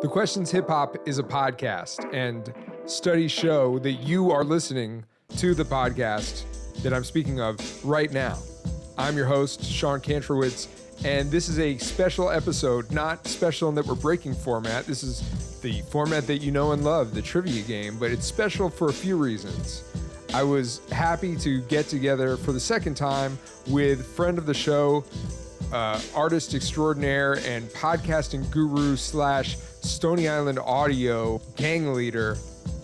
The Questions Hip Hop is a podcast, and studies show that you are listening to the podcast that I'm speaking of right now. I'm your host, Sean Kantrowitz, and this is a special episode, not special in that we're breaking format. This is the format that you know and love, the trivia game, but it's special for a few reasons. I was happy to get together for the second time with friend of the show, artist extraordinaire and podcasting guru / Stony Island audio gang leader,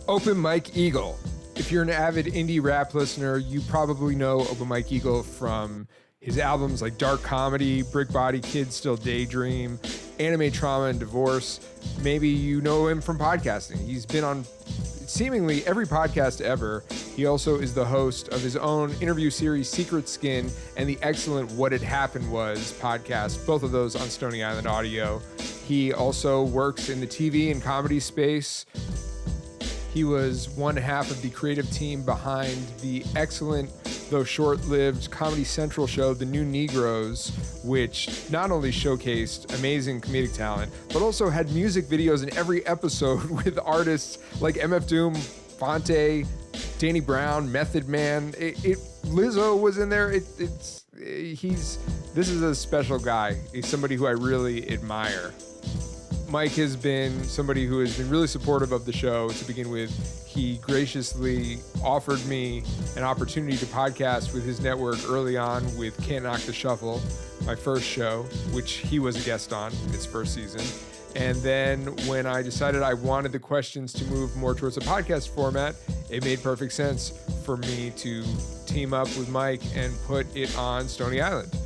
Open Mike Eagle. If you're an avid indie rap listener, you probably know Open Mike Eagle from his albums like Dark Comedy, Brick Body, Kids Still Daydream, Anime Trauma and Divorce. Maybe you know him from podcasting. He's been on seemingly every podcast ever. He also is the host of his own interview series, Secret Skin, and the excellent What Had Happened Was podcast, both of those on Stony Island Audio. He also works in the TV and comedy space. He was one half of the creative team behind the excellent, though short-lived, Comedy Central show, The New Negroes, which not only showcased amazing comedic talent, but also had music videos in every episode with artists like MF Doom, Fonte, Danny Brown, Method Man. Lizzo was in there. This is a special guy. He's somebody who I really admire. Mike has been somebody who has been really supportive of the show to begin with. He graciously offered me an opportunity to podcast with his network early on with Can't Knock the Shuffle, my first show, which he was a guest on in its first season. And then when I decided I wanted the questions to move more towards a podcast format, it made perfect sense for me to team up with Mike and put it on Stony Island.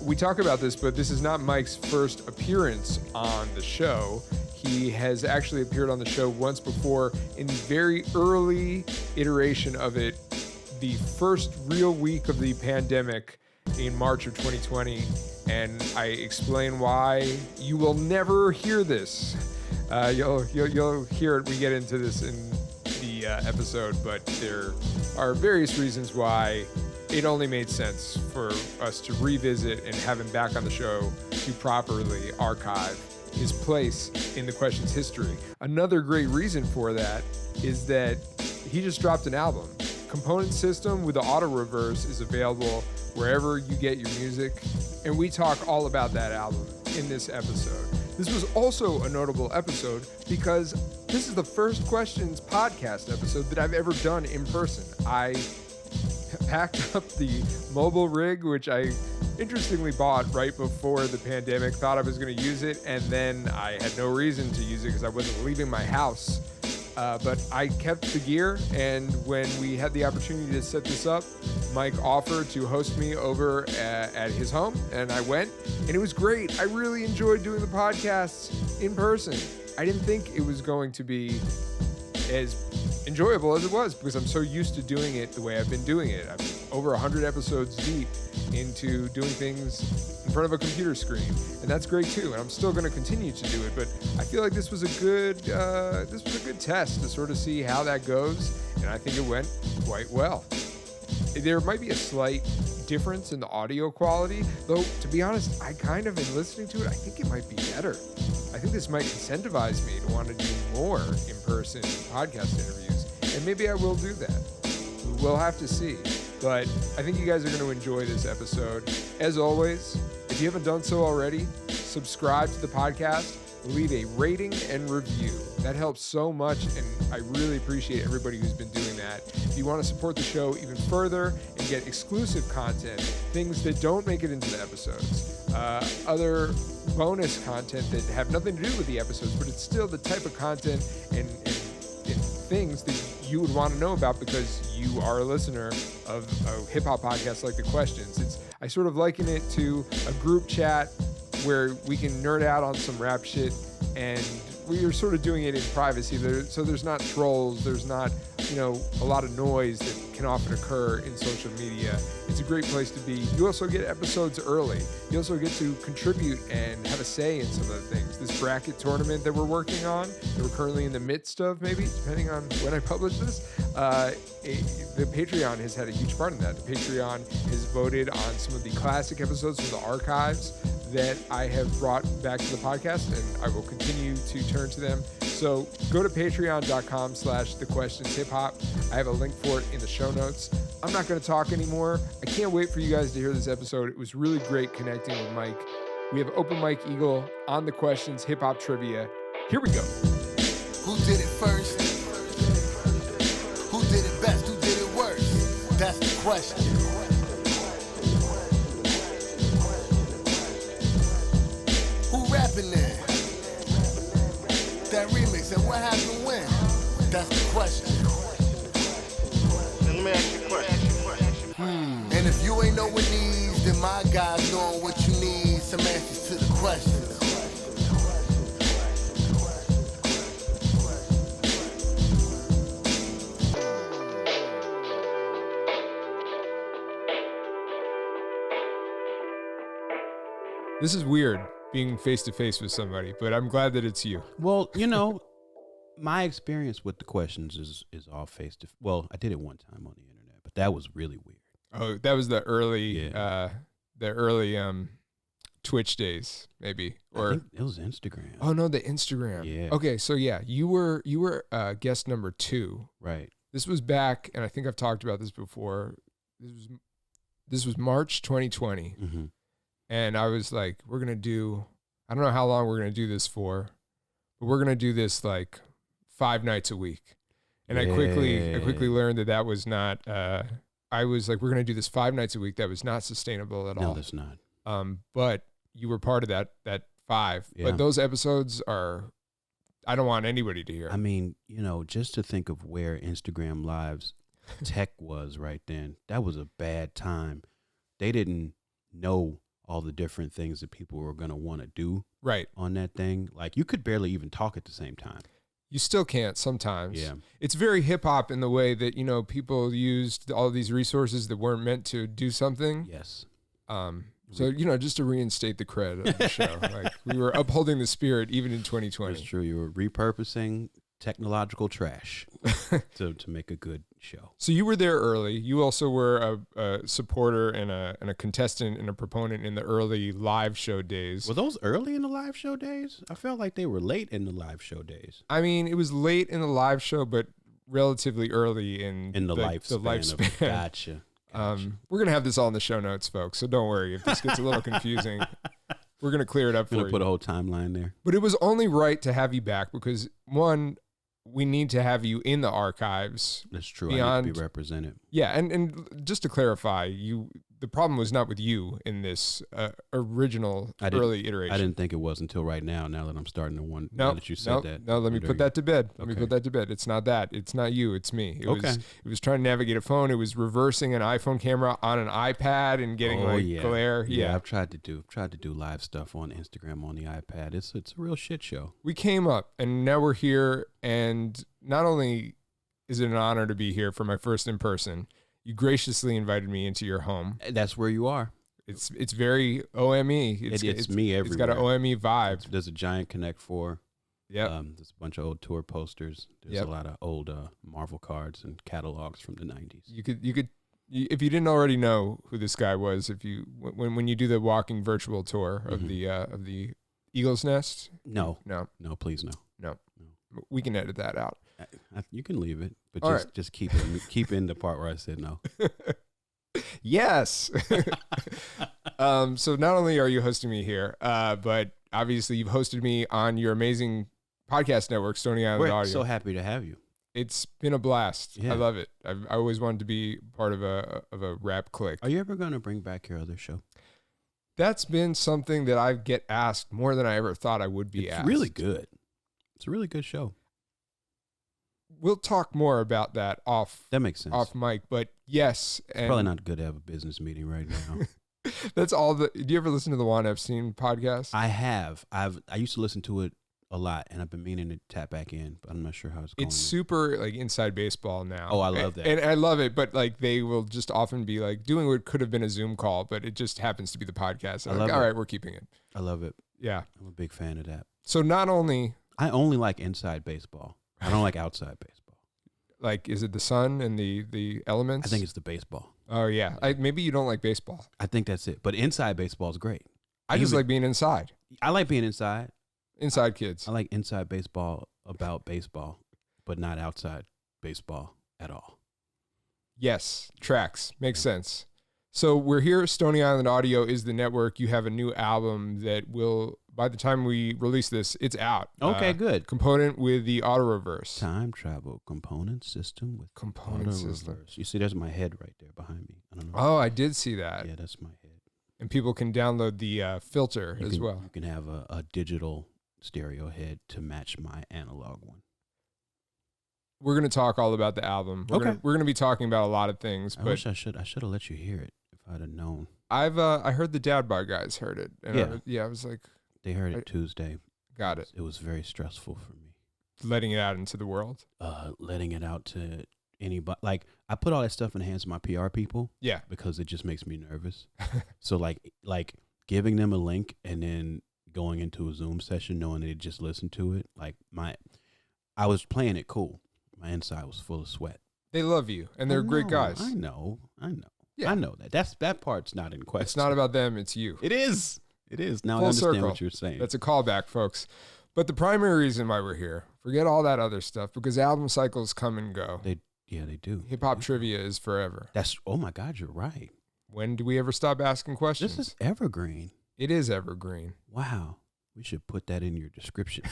We talk about this, but this is not Mike's first appearance on the show. He has actually appeared on the show once before in the very early iteration of it, the first real week of the pandemic in March of 2020, and I explain why. You will never hear this. You'll hear it. We get into this in the episode, but there are various reasons why it only made sense for us to revisit and have him back on the show to properly archive his place in the question's history. Another great reason for that is that he just dropped an album. Component System with the auto reverse is available wherever you get your music, and we talk all about that album in this episode. This was also a notable episode because this is the first Questions podcast episode that I've ever done in person. I packed up the mobile rig, which I interestingly bought right before the pandemic, thought I was going to use it, and then I had no reason to use it because I wasn't leaving my house. But I kept the gear, and when we had the opportunity to set this up, Mike offered to host me over at his home, and I went, and it was great. I really enjoyed doing the podcasts in person. I didn't think it was going to be as enjoyable as it was because I'm so used to doing it the way I've been doing it. I'm over 100 episodes deep into doing things in front of a computer screen, and that's great too. And I'm still going to continue to do it, but I feel like this was a good test to sort of see how that goes, and I think it went quite well. There might be a slight difference in the audio quality, though, to be honest, I kind of, in listening to it, I think it might be better. I think this might incentivize me to want to do more in-person podcast interviews, and maybe I will do that. We'll have to see, but I think you guys are going to enjoy this episode. As always, if you haven't done so already, subscribe to the podcast, leave a rating and review. That helps so much, and I really appreciate everybody who's been doing that. If you want to support the show even further and get exclusive content, things that don't make it into the episodes, other bonus content that have nothing to do with the episodes, but it's still the type of content and things that you would want to know about because you are a listener of a hip-hop podcast like The Questions. I sort of liken it to a group chat where we can nerd out on some rap shit, and we are sort of doing it in privacy. So there's not trolls, there's not, a lot of noise that can often occur in social media. It's a great place to be. You also get episodes early. You also get to contribute and have a say in some of the things. This bracket tournament that we're working on, that we're currently in the midst of, maybe, depending on when I publish this, the Patreon has had a huge part in that. The Patreon has voted on some of the classic episodes from the archives that I have brought back to the podcast, and I will continue to turn to them. So go to patreon.com/thequestionshiphop. I have a link for it in the show notes. I'm not going to talk anymore. I can't wait for you guys to hear this episode. It was really great connecting with Mike. We have Open Mike Eagle on the Questions Hip Hop Trivia. Here we go. Who did it first? Who did it best? Who did it worst? That's the question. Who rapping there? That remix, and what happened when? That's the question. Let me ask you a question. And if you ain't knowing these, then my guys knowing what you need. Some answers to the questions. This is weird, being face-to-face with somebody, but I'm glad that it's you. Well, my experience with the questions is all face to. Well, I did it one time on the internet, but that was really weird. Oh, that was the early Twitch days, maybe, I or think it was Instagram. oh no, the Instagram. Yeah. Okay, so yeah, you were guest number 2. Right. This was back, and I think I've talked about this before. This was March 2020, Mm-hmm. and I was like, we're gonna do. I don't know how long we're gonna do this for, but we're gonna do this like 5 nights a week. And I quickly learned that was not. I was like, we're gonna do this 5 nights a week. That was not sustainable at all. No, that's not. But you were part of that 5. Yeah. But those episodes are. I don't want anybody to hear. I mean, just to think of where Instagram Live's tech was right then, that was a bad time. They didn't know all the different things that people were going to want to do Right. on that thing. Like, you could barely even talk at the same time. You still can't sometimes. Yeah. It's very hip hop in the way that, people used all these resources that weren't meant to do something. Yes. So, just to reinstate the cred of the show, like we were upholding the spirit even in 2020. That's true. You were repurposing technological trash to make a good show. So you were there early. You also were a supporter and a contestant and a proponent in the early live show days. Were those early in the live show days? I felt like they were late in the live show days. I mean, it was late in the live show, but relatively early in The lifespan. Of, gotcha. We're gonna have this all in the show notes, folks. So don't worry if this gets a little confusing. We're gonna clear it up for you. Put a whole timeline there. But it was only right to have you back because one, we need to have you in the archives. That's true. Beyond, I need to be represented. Yeah, and just to clarify, the problem was not with you in this original early iteration. I didn't think it was until right now that I'm starting to wonder now that you said that. No, let me put that to bed. Let me put that to bed. It's not that. It's not you. It's me. It was trying to navigate a phone. It was reversing an iPhone camera on an iPad and getting glare. Yeah, I've tried to do live stuff on Instagram on the iPad. It's a real shit show. We came up and now we're here, and not only is it an honor to be here for my first in person, you graciously invited me into your home. That's where you are. It's very OME. It's me everywhere. It's got an OME vibe. There's a giant Connect 4. Yeah. There's a bunch of old tour posters. There's a lot of old Marvel cards and catalogs from the 90s. You could, if you didn't already know who this guy was, when you do the walking virtual tour of the Eagle's Nest. No, please no. We can edit that out. You can leave it, but just keep in the part where I said no. Yes. So not only are you hosting me here, but obviously you've hosted me on your amazing podcast network, Stony Island We're Audio. so happy to have you. It's been a blast. Yeah. I love it. I always wanted to be part of a rap clique. Are you ever going to bring back your other show? That's been something that I get asked more than I ever thought I would be asked. It's really good. It's a really good show. We'll talk more about that That makes sense. off mic, but yes. It's probably not good to have a business meeting right now. That's all. Do you ever listen to the Juan Epstein podcast? I have. I used to listen to it a lot, and I've been meaning to tap back in, but I'm not sure how it's going. It's super like inside baseball now. Oh, I love that. And I love it, but like they will just often be like doing what could have been a Zoom call, but it just happens to be the podcast. All right, we're keeping it. I love it. Yeah. I'm a big fan of that. So not only... I only like inside baseball. I don't like outside baseball. Like, is it the sun and the elements? I think it's the baseball. Oh, yeah. Maybe you don't like baseball. I think that's it. But inside baseball is great. I just like being inside. I like being inside. Inside kids. I like inside baseball about baseball, but not outside baseball at all. Yes, tracks. Makes sense. So we're here. Stony Island Audio is the network. You have a new album that will, by the time we release this, it's out. Okay, good. Component with the auto reverse. Time travel component system with Component system. reverse. You see, there's my head right there behind me. I don't know. Oh, I did see that. Yeah, that's my head. And people can download the filter as well. You can have a digital stereo head to match my analog one. We're going to talk all about the album. We're going to be talking about a lot of things. I But wish I should have let you hear it if I'd have known. I heard the Dad Bar guys heard it. And I was like, They heard it Tuesday. got it. It was very stressful for me. Letting it out into the world. Letting it out to anybody. Like, I put all that stuff in the hands of my PR people. Yeah. Because it just makes me nervous. So like giving them a link and then going into a Zoom session knowing they just listened to it. Like I was playing it cool. My inside was full of sweat. They love you, and they're great guys. I know. Yeah. I know that. That part's not in question. It's not about them, it's you. It is. Now Full I understand circle. what you're saying. That's a callback, folks. But the primary reason why we're here, forget all that other stuff, because album cycles come and go. They do. Hip-hop trivia is forever. Oh my God, you're right. When do we ever stop asking questions? This is evergreen. It is evergreen. Wow. We should put that in your description.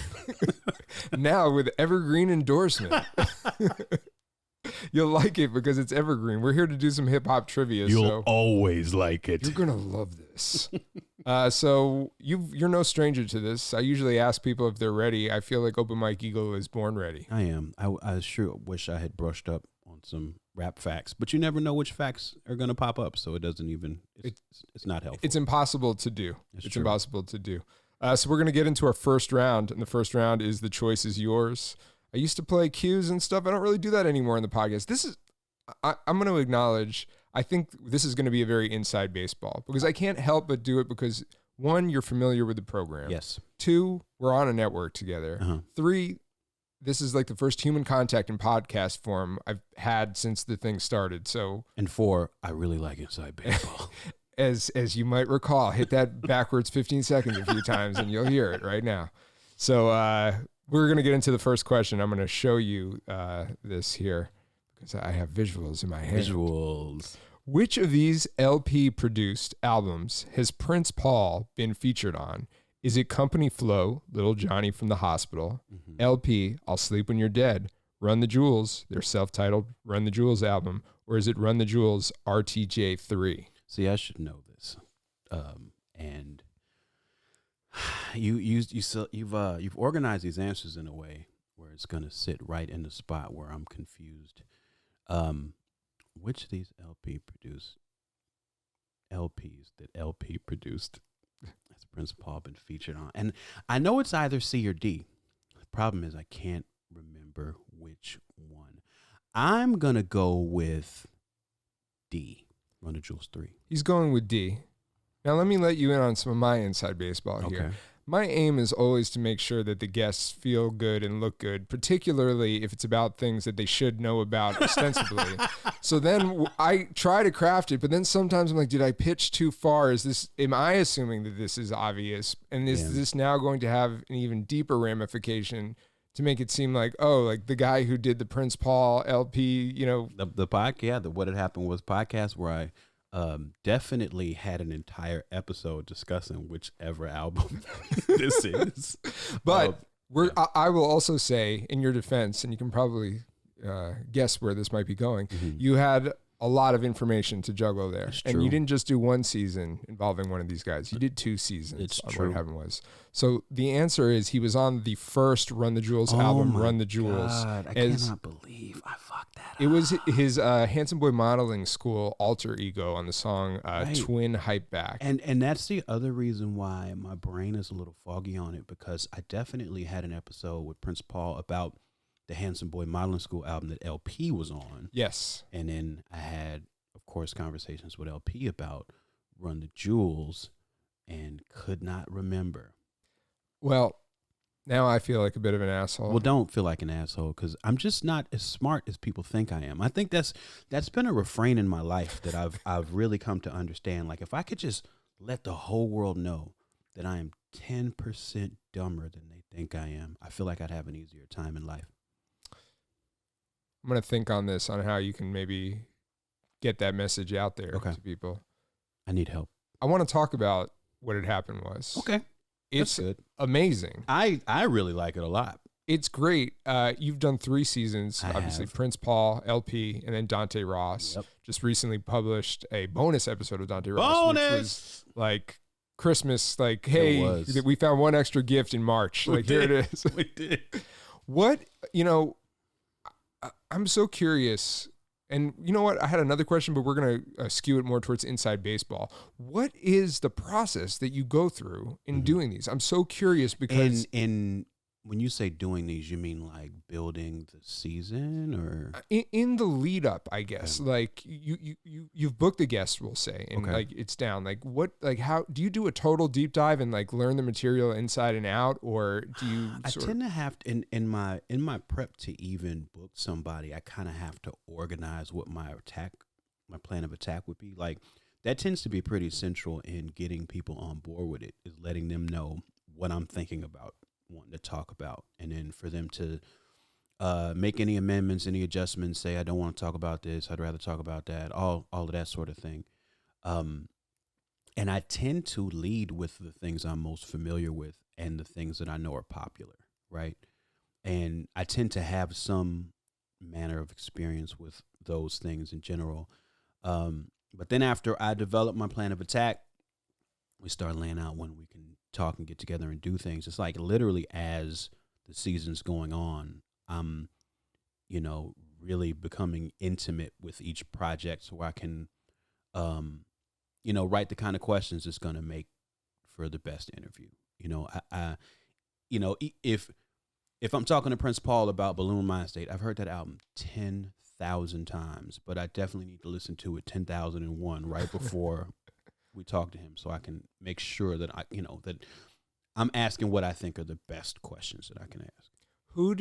Now with evergreen endorsement. You'll like it because it's evergreen. We're here to do some hip-hop trivia. You'll always like it. You're going to love this. So you're no stranger to this. I usually ask people if they're ready. I feel like Open Mike Eagle is born ready. I am. I sure wish I had brushed up on some rap facts, but you never know which facts are going to pop up, so it doesn't even, it's not helpful. It's impossible to do. It's It's true. impossible to do. So we're going to get into our first round, and the first round is The Choice Is Yours. I used to play cues and stuff. I don't really do that anymore in the podcast. I'm going to acknowledge, I think this is going to be a very inside baseball because I can't help but do it because, one, you're familiar with the program. Yes. Two, we're on a network together. Uh-huh. Three, this is like the first human contact in podcast form I've had since the thing started. So, And four, I really like inside baseball. as you might recall, hit that backwards 15 seconds a few times and you'll hear it right now. So we're going to get into the first question. I'm going to show you this here because I have visuals in my head. Visuals. Which of these LP-produced albums has Prince Paul been featured on? Is it Company Flow, Little Johnny from the Hospital, LP, I'll Sleep When You're Dead, Run the Jewels, their self-titled Run the Jewels album, or is it Run the Jewels RTJ 3? See, I should know this. And you've organized these answers in a way where it's going to sit right in the spot where I'm confused. Which of these LPs that LP produced has Prince Paul been featured on? And I know it's either C or D. The problem is I can't remember which one. I'm going to go with D, Run the Jewels 3. He's going with D. Now, let me let you in on some of my inside baseball here. Okay. My aim is always to make sure that the guests feel good and look good, particularly if it's about things that they should know about ostensibly. So then I try to craft it, but then sometimes I'm like, did I pitch too far? Am I assuming that this is obvious? And is this now going to have an even deeper ramification to make it seem like, oh, like the guy who did the Prince Paul LP, The podcast, What Had Happened Was podcast where I definitely had an entire episode discussing whichever album this is. But I will also say, in your defense, and you can probably guess where this might be going, you had a lot of information to juggle there. That's And true. you didn't just do one season involving one of these guys. You did 2 seasons It's of true. What Happened Was. So the answer is he was on the first Run the Jewels album, my Run the Jewels. God, I cannot believe I fucked that up. It was his Handsome Boy Modeling School alter ego on the song Right. Twin Hype Back. And that's the other reason why my brain is a little foggy on it, because I definitely had an episode with Prince Paul about the Handsome Boy Modeling School album that LP was on. Yes. And then I had, of course, conversations with LP about Run the Jewels and could not remember. Well, now I feel like a bit of an asshole. Well, don't feel like an asshole, because I'm just not as smart as people think I am. I think that's been a refrain in my life that I've really come to understand. Like, if I could just let the whole world know that I am 10% dumber than they think I am, I feel like I'd have an easier time in life. I'm going to think on this, on how you can maybe get that message out there to people. I need help. I want to talk about what had happened was. Okay. It's good. Amazing. I really like it a lot. It's great. You've done 3 seasons, obviously. Prince Paul, LP, and then Dante Ross. Yep. Just recently published a bonus episode of Dante Ross. Which was like Christmas, like, hey, we found one extra gift in March. Here it is. We did. What, I'm so curious. And you know what? I had another question, but we're going to skew it more towards inside baseball. What is the process that you go through in doing these? I'm so curious because... In when you say doing these, you mean like building the season, or in the lead up, I guess. Like you've booked the guests, we'll say, and like it's down. Like what? Like how do you do a total deep dive and like learn the material inside and out, or do you? I tend to have to, in my prep to even book somebody, I kind of have to organize what my plan of attack would be. Like that tends to be pretty central in getting people on board with it. Is letting them know what I'm thinking about, wanting to talk about, and then for them to make any amendments, any adjustments, say I don't want to talk about this, I'd rather talk about that, all of that sort of thing. And I tend to lead with the things I'm most familiar with and the things that I know are popular, right? And I tend to have some manner of experience with those things in general. But then after I develop my plan of attack, we start laying out when we can talk and get together and do things. It's like literally as the season's going on, I'm, really becoming intimate with each project so I can, write the kind of questions that's going to make for the best interview. If I'm talking to Prince Paul about Balloon Mind State, I've heard that album 10,000 times, but I definitely need to listen to it 10,001 right before we talk to him, so I can make sure that that I'm asking what I think are the best questions that I can ask. Who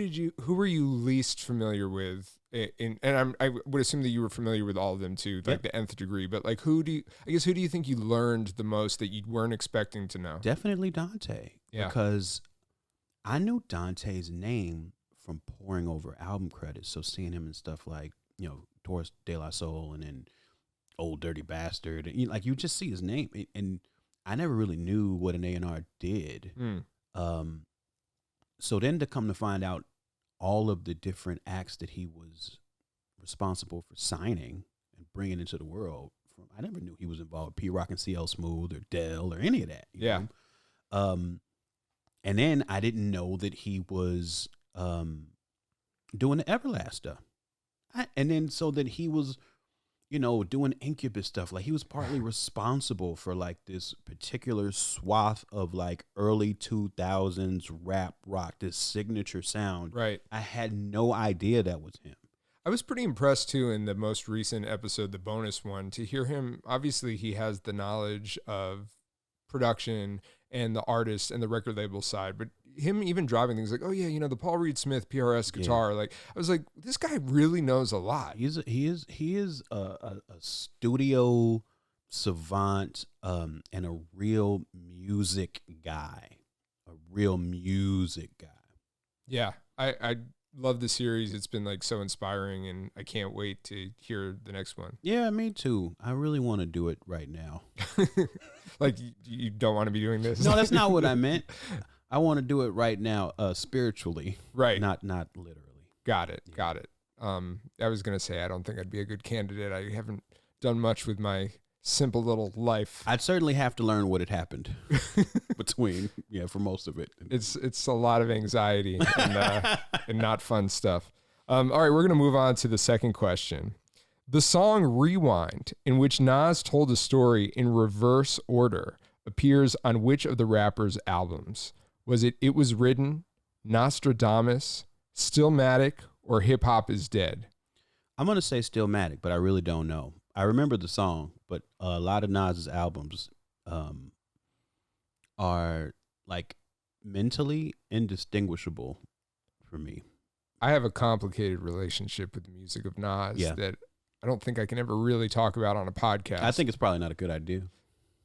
were you least familiar with? I would assume that you were familiar with all of them too, like the nth degree. But like, who do you think you learned the most that you weren't expecting to know? Definitely Dante, because I knew Dante's name from poring over album credits. So seeing him in stuff like Taurus De La Soul and then Old Dirty Bastard, and you just see his name, and I never really knew what an A&R did. So then to come to find out all of the different acts that he was responsible for signing and bringing into the world, I never knew he was involved with P-Rock and CL Smooth or Dell or any of that. You know? And then I didn't know that he was doing the Everlast stuff. And then so that he was doing Incubus stuff. Like he was partly responsible for like this particular swath of like early 2000s rap rock, this signature sound. Right. I had no idea that was him. I was pretty impressed too in the most recent episode, the bonus one, to hear him. Obviously he has the knowledge of production and the artist and the record label side, but him even driving things like, oh yeah, the Paul Reed Smith PRS guitar. Like I was like, this guy really knows a lot. He is a studio savant, and a real music guy. Yeah. I love the series. It's been like so inspiring, and I can't wait to hear the next one. Yeah, me too. I really want to do it right now. Like you don't want to be doing this? No, that's not what I meant. I want to do it right now, spiritually, right? Not literally. Got it. I was gonna say I don't think I'd be a good candidate. I haven't done much with my simple little life. I'd certainly have to learn what had happened between, for most of it. It's a lot of anxiety and not fun stuff. All right, we're gonna move on to the second question. The song Rewind, in which Nas told a story in reverse order, appears on which of the rappers' albums? Was it It Was Written, Nostradamus, Stillmatic, or Hip Hop Is Dead? I'm going to say Stillmatic, but I really don't know. I remember the song, but a lot of Nas's albums are like mentally indistinguishable for me. I have a complicated relationship with the music of Nas that I don't think I can ever really talk about on a podcast. I think it's probably not a good idea.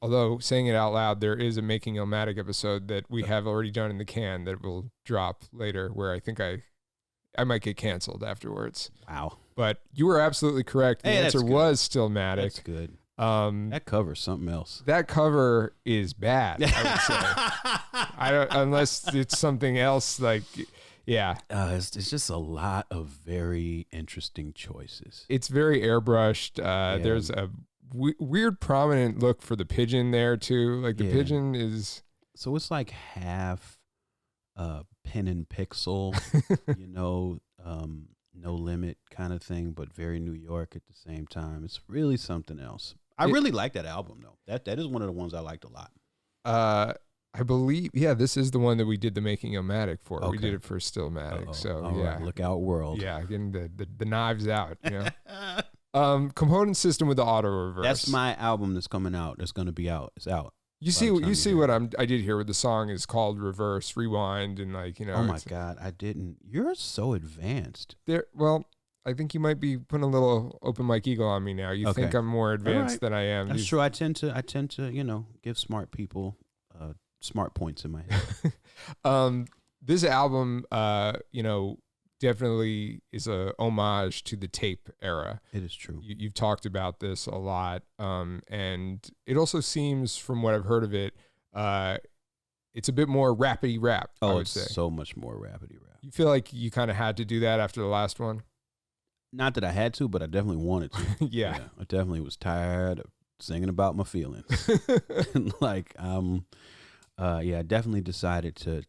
Although saying it out loud, there is a Making Illmatic episode that we have already done in the can that will drop later, where I think I might get canceled afterwards. Wow. But you were absolutely correct. The answer was Stillmatic. That's good. That covers something else. That cover is bad, I would say. I don't, unless it's something else like, yeah. It's just a lot of very interesting choices. It's very airbrushed. There's a weird prominent look for the pigeon there too. Like the pigeon is. So it's like half pen and pixel, no limit kind of thing, but very New York at the same time. It's really something else. I really like that album though. That is one of the ones I liked a lot. I believe, this is the one that we did the Making Illmatic for. Okay. We did it for Stillmatic. Uh-oh. So All right, look out, world. Yeah, getting the knives out. Component system with the auto reverse. That's my album that's coming out. That's going to be out. It's out. You see what I did here with the song is called Reverse Rewind and Oh my God, I didn't. You're so advanced. Well, I think you might be putting a little open mic ego on me now. You think I'm more advanced than I am. That's true. I tend to give smart people smart points in my head. This album, definitely is a homage to the tape era. It is true. You've talked about this a lot, and it also seems, from what I've heard of it, it's a bit more rappity rap. I would say so much more rappity rap. You feel like you kind of had to do that after the last one? Not that I had to, but I definitely wanted to. Yeah, I definitely was tired of singing about my feelings. I definitely decided to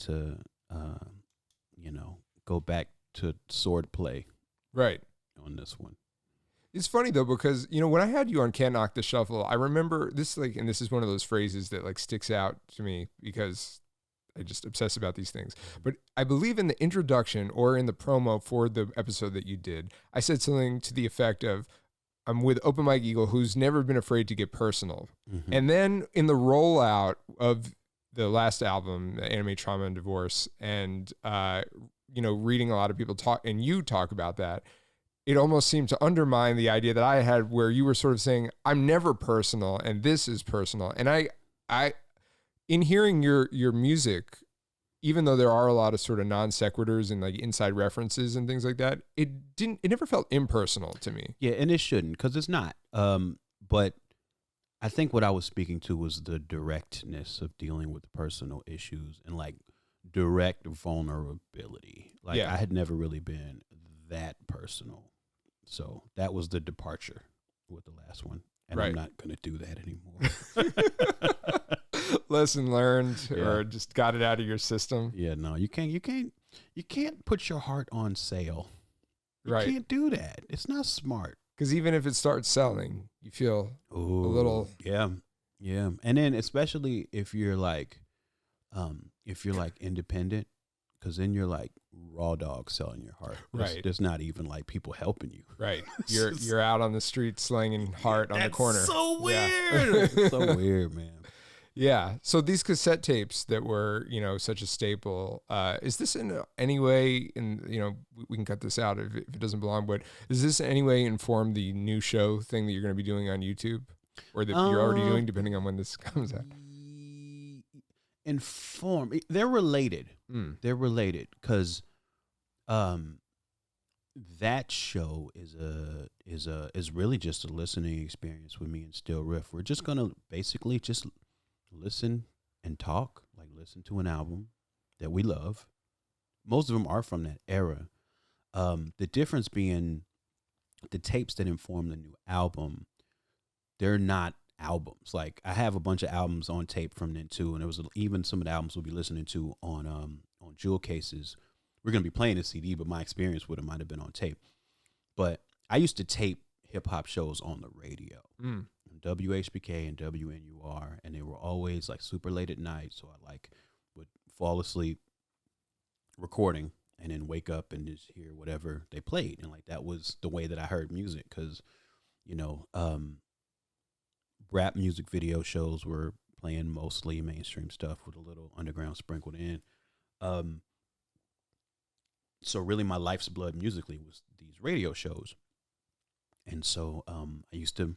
go back to sword play. Right. On this one. It's funny though, because when I had you on Can't Knock the Shuffle, I remember this and this is one of those phrases that sticks out to me because I just obsess about these things. But I believe in the introduction or in the promo for the episode that you did, I said something to the effect of, I'm with Open Mike Eagle, who's never been afraid to get personal. Mm-hmm. And then in the rollout of the last album, Anime, Trauma, and Divorce, and reading a lot of people talk, and you talk about that, it almost seemed to undermine the idea that I had, where you were sort of saying, I'm never personal, and this is personal. And I in hearing your music, even though there are a lot of sort of non sequiturs and inside references and things like that, it never felt impersonal to me. Yeah, and it shouldn't, because it's not. But I think what I was speaking to was the directness of dealing with personal issues and direct vulnerability. I had never really been that personal. So that was the departure with the last one. And I'm not going to do that anymore. Lesson learned, or just got it out of your system. Yeah, no, you can't put your heart on sale. You can't do that. It's not smart. Because even if it starts selling, you feel a little. Yeah. And then especially if you're independent, because then you're raw dog selling your heart. There's not even people helping you. Right. You're out on the street slinging heart on the corner. So weird. It's so weird, man. Yeah. So these cassette tapes that were, such a staple, is this in any way, we can cut this out if it doesn't belong, but does this in any way inform the new show thing that you're going to be doing on YouTube, or that you're already doing, depending on when this comes out? Inform. They're related. They're related because that show is really just a listening experience with me and Still Riff. We're just gonna basically just listen and talk, listen to an album that we love. Most of them are from that era. The difference being the tapes that inform the new album, they're not albums. I have a bunch of albums on tape from then too, and there was even some of the albums we'll be listening to on jewel cases. We're gonna be playing a CD, but my experience with it might have been on tape. But I used to tape hip hop shows on the radio, WHBK and WNUR, and they were always super late at night. So I would fall asleep recording and then wake up and just hear whatever they played, and that was the way that I heard music, because rap music video shows were playing mostly mainstream stuff with a little underground sprinkled in. So really my life's blood musically was these radio shows. And so I used to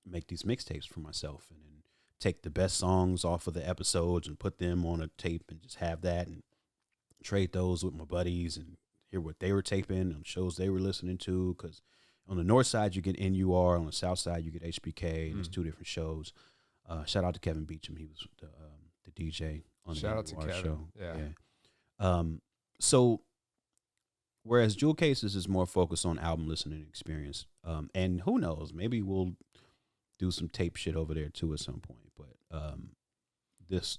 make these mixtapes for myself and then take the best songs off of the episodes and put them on a tape and just have that and trade those with my buddies and hear what they were taping on shows they were listening to. Because on the north side, you get NUR. On the south side, you get HBK. And it's two different shows. Shout out to Kevin Beecham. He was the DJ on the Shout out to NUR Kevin. show. Yeah. So whereas Jewel Cases is more focused on album listening experience. And who knows, maybe we'll do some tape shit over there too at some point. But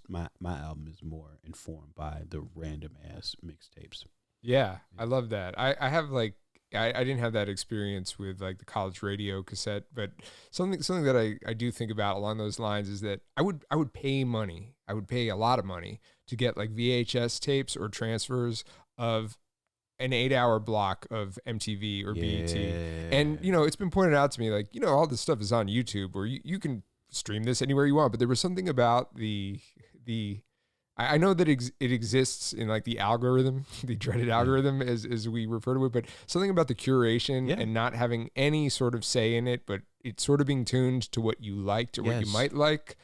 my album is more informed by the random ass mixtapes. Yeah, I love that. I have like I didn't have that experience with like the college radio cassette, but something that I do think about along those lines is that I would pay money. I would pay a lot of money to get like VHS tapes or transfers of an 8-hour block of MTV or BET. And, it's been pointed out to me, like, all this stuff is on YouTube where you can stream this anywhere you want. But there was something about I know that it exists in like the algorithm, the dreaded algorithm as we refer to it, but something about the curation and not having any sort of say in it, but it's sort of being tuned to what you liked or what you might like,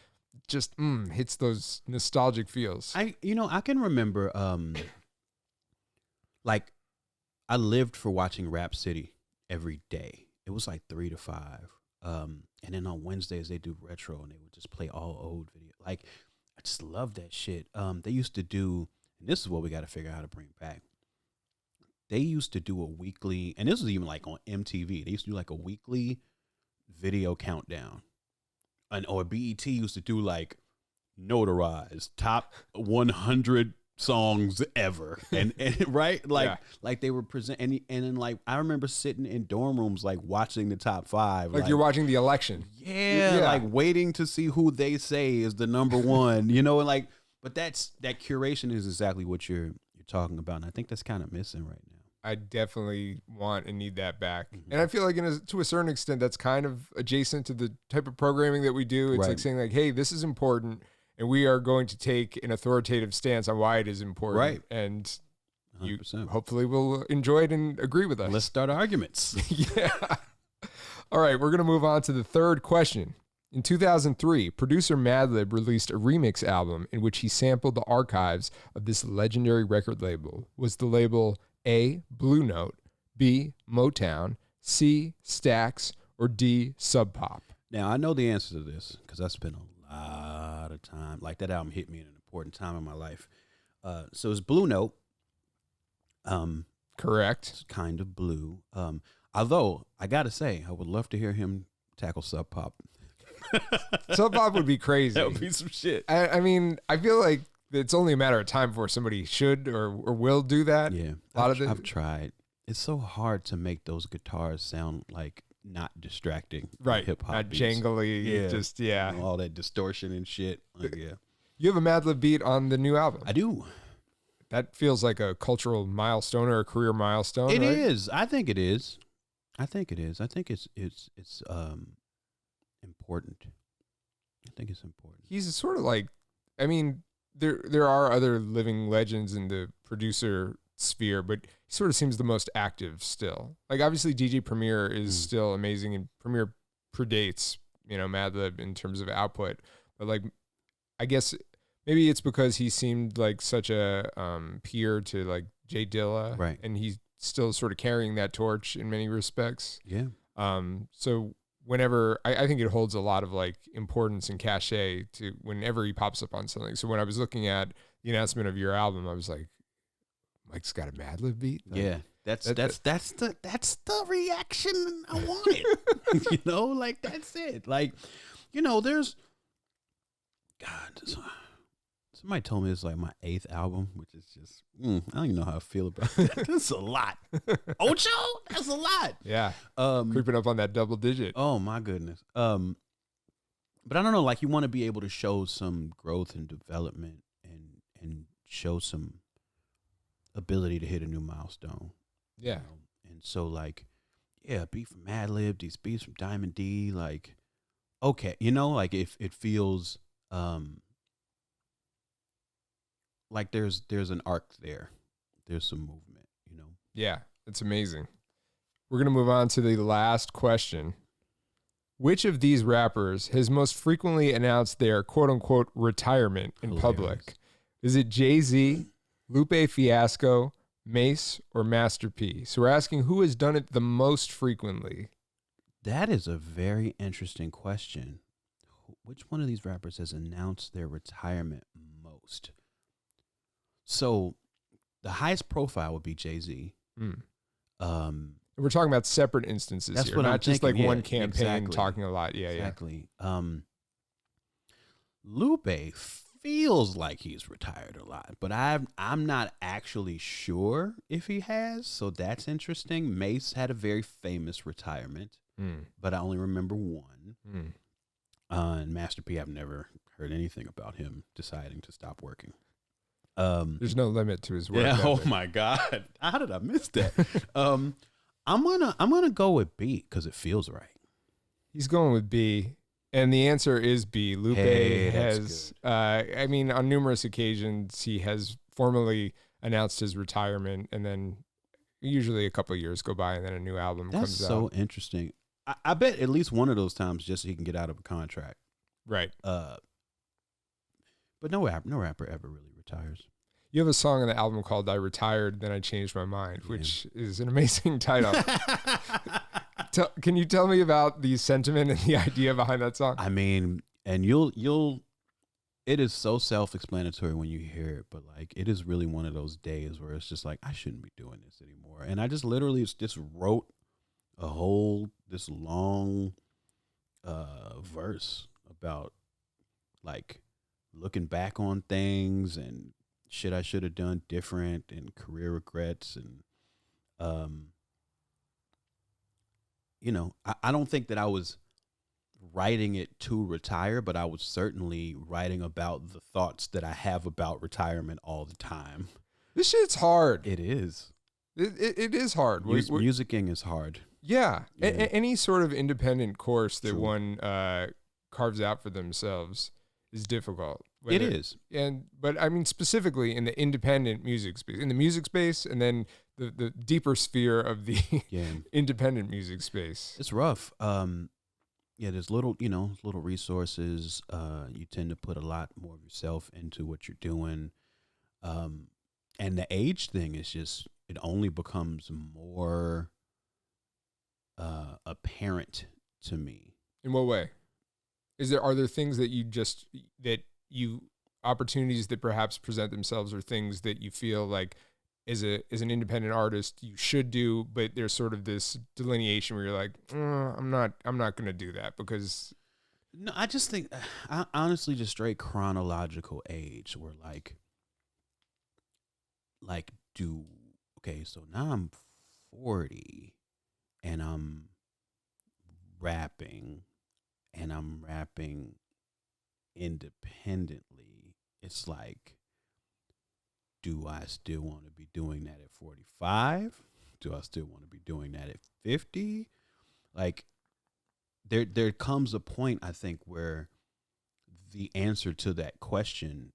just hits those nostalgic feels. I can remember, like, I lived for watching Rap City every day. It was like 3 to 5. And then on Wednesdays they do retro and they would just play all old video. Like, I just love that shit. They used to do, and this is what we got to figure out how to bring back. They used to do a weekly, and this was even like on MTV. They used to do like a weekly video countdown. Or BET used to do like notarized top 100 songs ever, and right, like they were presenting, and then like I remember sitting in dorm rooms like watching the top 5, like you're watching the election, like waiting to see who they say is the number one, and like, but that curation is exactly what you're talking about, and I think that's kind of missing right now. I definitely want and need that back. And I feel like to a certain extent, that's kind of adjacent to the type of programming that we do. It's like saying like, hey, this is important and we are going to take an authoritative stance on why it is important. Right. And 100%. you hopefully will enjoy it and agree with us. Let's start arguments. Yeah. All right. We're going to move on to the third question. In 2003, producer Madlib released a remix album in which he sampled the archives of this legendary record label. Was the label A, Blue Note, B, Motown, C, Stax, or D, Sub Pop? Now, I know the answer to this because I spent a lot of time. Like, that album hit me at an important time in my life. So it's Blue Note. Correct. It's kind of blue. Although, I got to say, I would love to hear him tackle Sub Pop. Sub Pop would be crazy. That would be some shit. I mean, I feel like it's only a matter of time before somebody should or will do that. Yeah. I've tried. It's so hard to make those guitars sound like not distracting. Right. Hip hop. Not beats. jangly. Yeah. Just, yeah. All that distortion and shit. Like, yeah. You have a Madlib beat on the new album. I do. That feels like a cultural milestone or a career milestone. It right? is. I think it is. I think it's important. I think it's important. He's sort of like, I mean, there are other living legends in the producer sphere, but he sort of seems the most active still. Like, obviously DJ Premier is still amazing, and Premier predates, Madlib in terms of output. But like, I guess maybe it's because he seemed like such a peer to like Jay Dilla, right? And he's still sort of carrying that torch in many respects. Yeah. So whenever I think it holds a lot of like importance and cachet to whenever he pops up on something. So when I was looking at the announcement of your album, I was like, Mike's got a Madlib beat. Like, yeah, that's the reaction I wanted. Like, that's it. Like, there's God. Somebody told me it's like my 8th album, which is just I don't even know how I feel about that. That's a lot. Ocho, that's a lot. Yeah, creeping up on that double digit. Oh my goodness. But I don't know. Like, you want to be able to show some growth and development, and show some ability to hit a new milestone. Yeah. And so, like, yeah, beat from Madlib, these beats from Diamond D, like, okay, like if it feels like there's an arc there. There's some movement, Yeah, it's amazing. We're going to move on to the last question. Which of these rappers has most frequently announced their quote unquote retirement in public? Is it Jay-Z, Lupe Fiasco, Mace, or Master P? So we're asking who has done it the most frequently. That is a very interesting question. Which one of these rappers has announced their retirement most? So the highest profile would be Jay-Z. We're talking about separate instances That's here, what not I'm just thinking. like one Yeah, campaign exactly. talking a lot. Yeah, Exactly. Lupe feels like he's retired a lot, but I'm not actually sure if he has, so that's interesting. Mace had a very famous retirement, but I only remember one. And Master P, I've never heard anything about him deciding to stop working. There's no limit to his work. Yeah. Oh ethic. my God, how did I miss that? I'm gonna go with B because it feels right. He's going with B, and the answer is B. Lupe Hey, that's has, I mean, on numerous occasions, he has formally announced his retirement, and then usually a couple of years go by, and then a new album That's comes so out. interesting. I bet at least one of those times just so he can get out of a contract. Right. But no rapper ever really retires. You have a song on the album called I Retired, Then I Changed My Mind, which is an amazing title. Can you tell me about the sentiment and the idea behind that song? I mean, and it is so self-explanatory when you hear it, but like it is really one of those days where it's just like I shouldn't be doing this anymore. And I just literally just wrote this long verse about like looking back on things and shit I should have done different and career regrets and I don't think that I was writing it to retire, but I was certainly writing about the thoughts that I have about retirement all the time. This shit's hard. It is. It is hard. Musicking is hard. Yeah. Yeah. Any sort of independent course that True. one carves out for themselves is difficult. It is. But I mean, specifically in the independent music space, and then the deeper sphere of the independent music space. It's rough. There's little resources. You tend to put a lot more of yourself into what you're doing. And the age thing is just, it only becomes more apparent to me. In what way? Are there things that opportunities that perhaps present themselves, or things that you feel like as an independent artist you should do, but there's sort of this delineation where you're like, I'm not going to do that because. No, I just think, I honestly, just straight chronological age, where so now I'm 40 and I'm rapping independently. It's like, do I still want to be doing that at 45? Do I still want to be doing that at 50? Like, there comes a point, I think, where the answer to that question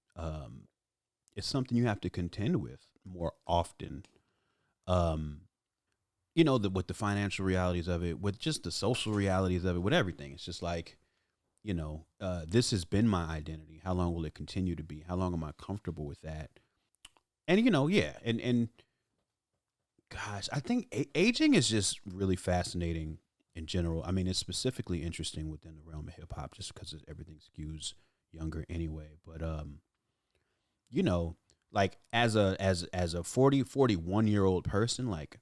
is something you have to contend with more often. With the financial realities of it, with just the social realities of it, with everything. It's just like, this has been my identity. How long will it continue to be? How long am I comfortable with that? And, and gosh, I think aging is just really fascinating in general. I mean, it's specifically interesting within the realm of hip hop just because everything skews younger anyway. But, like as a 41-year-old person, like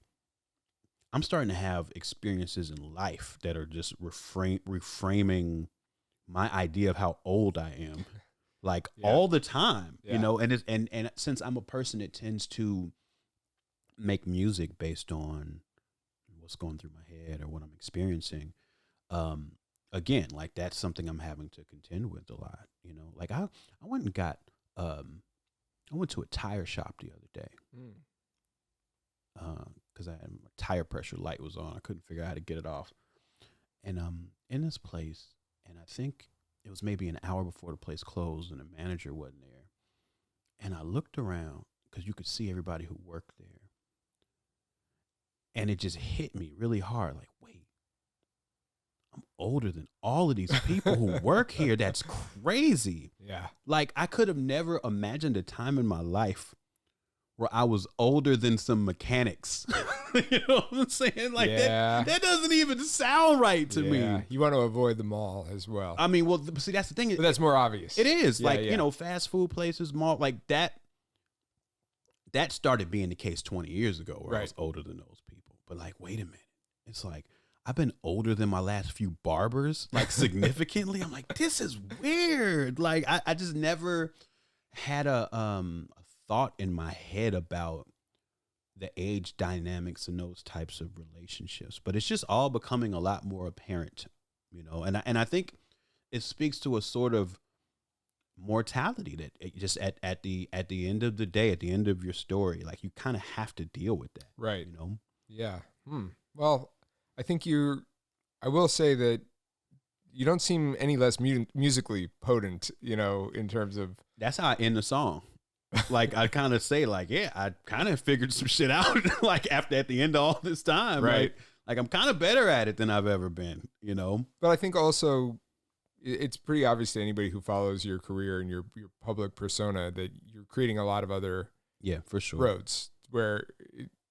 I'm starting to have experiences in life that are just reframing my idea of how old I am, like all the time, and since I'm a person that tends to make music based on what's going through my head or what I'm experiencing, again, like that's something I'm having to contend with a lot, like I went to a tire shop the other day. Because my tire pressure light was on. I couldn't figure out how to get it off. And in this place, and I think it was maybe an hour before the place closed and the manager wasn't there. And I looked around because you could see everybody who worked there. And it just hit me really hard. Like, wait, I'm older than all of these people who work here. That's crazy. Yeah. Like, I could have never imagined a time in my life where I was older than some mechanics. You know what I'm saying? Like, Yeah. that doesn't even sound right to Yeah. me. You want to avoid them all as well. I mean, well, see, that's the thing. But that's more obvious. It is. Yeah, Like, yeah. you know, fast food places, mall, like that started being the case 20 years ago where I was older than those people. But like, wait a minute. It's like, I've been older than my last few barbers, like significantly. I'm like, this is weird. Like, I just never had a thought in my head about the age dynamics in those types of relationships. But it's just all becoming a lot more apparent, you know. And I think it speaks to a sort of mortality that it just at the end of the day, at the end of your story, like, you kind of have to deal with that, Right. you know. Yeah. Well, I think I will say that you don't seem any less musically potent, you know, in terms of. That's how I end the song. Like, I kind of say, like, yeah, I kind of figured some shit out, like, at the end of all this time, Right. Like I'm kind of better at it than I've ever been, you know. But I think also it's pretty obvious to anybody who follows your career and your public persona that you're creating a lot of other Yeah, for sure. roads where,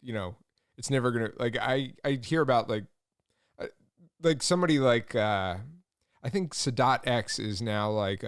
you know, it's never going to, like, I hear about like somebody like, I think Sadat X is now like,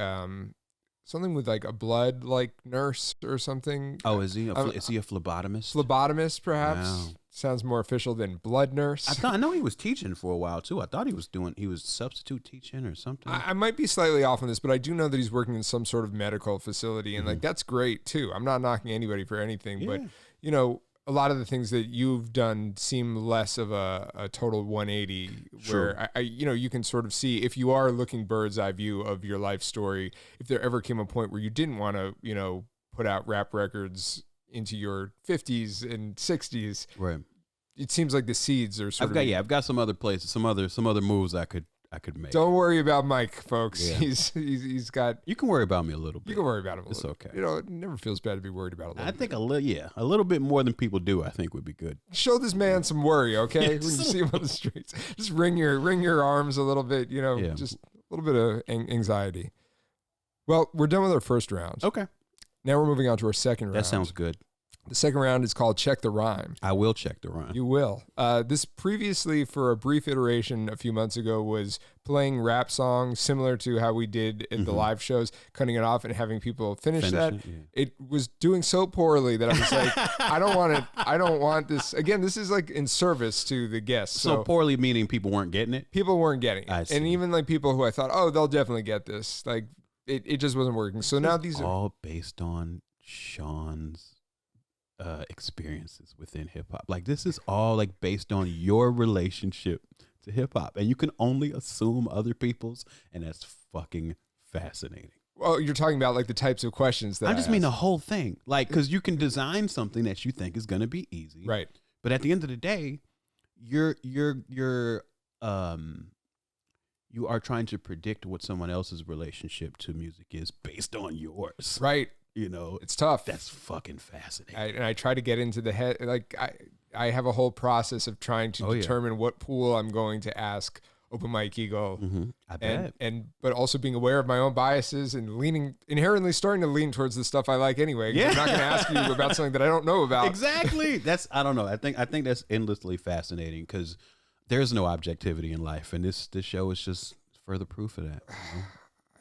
something with like a blood like nurse or something. Oh, is he a phlebotomist? Phlebotomist, perhaps. Wow. Sounds more official than blood nurse. I know he was teaching for a while too. I thought he was substitute teaching or something. I might be slightly off on this, but I do know that he's working in some sort of medical facility, and like that's great too. I'm not knocking anybody for anything, but you know, a lot of the things that you've done seem less of a total 180. Sure. Where I you know, you can sort of see if you are looking bird's eye view of your life story. If there ever came a point where you didn't want to, you know, put out rap records into your 50s and 60s, right? It seems like the seeds are sort of. I've got some other places, some other moves I could make. Don't worry about Mike, folks. Yeah. He's got. You can worry about me a little bit. You can worry about him a It's little. okay. You know, it never feels bad to be worried about a little. I think a little bit more than people do. I think would be good. Show this man some worry, okay? Yeah, When you see him on the streets, just wring your arms a little bit. You know, Yeah. just a little bit of anxiety. Well, we're done with our first round. Okay, Now we're moving on to our second round. that sounds good. The second round is called Check the Rhyme. I will check the rhyme. You will. This previously, for a brief iteration a few months ago, was playing rap songs similar to how we did at the live shows, cutting it off and having people finish that. It was doing so poorly that I was like, I don't want this. Again, this is like in service to the guests. So poorly meaning people weren't getting it. People weren't getting it. I see. And even like people who I thought, oh, they'll definitely get this. Like it just wasn't working. So now these are all based on Sean's experiences within hip hop. Like, this is all like based on your relationship to hip hop, and you can only assume other people's, and that's fucking fascinating. well, you're talking about like the types of questions that I just mean the asked. whole thing, like, because you can design something that you think is going to be easy, Right. But at the end of the day, you are trying to predict what someone else's relationship to music is based on yours. Right. You know, It's tough. that's fucking fascinating. And I try to get into the head. Like I have a whole process of trying to determine what pool I'm going to ask Open Mike Eagle. I bet. But also being aware of my own biases and inherently starting to lean towards the stuff I like anyway. 'Cause I'm not going to ask you about something that I don't know about. Exactly. I don't know. I think that's endlessly fascinating because there's no objectivity in life, and this show is just further proof of that. You know?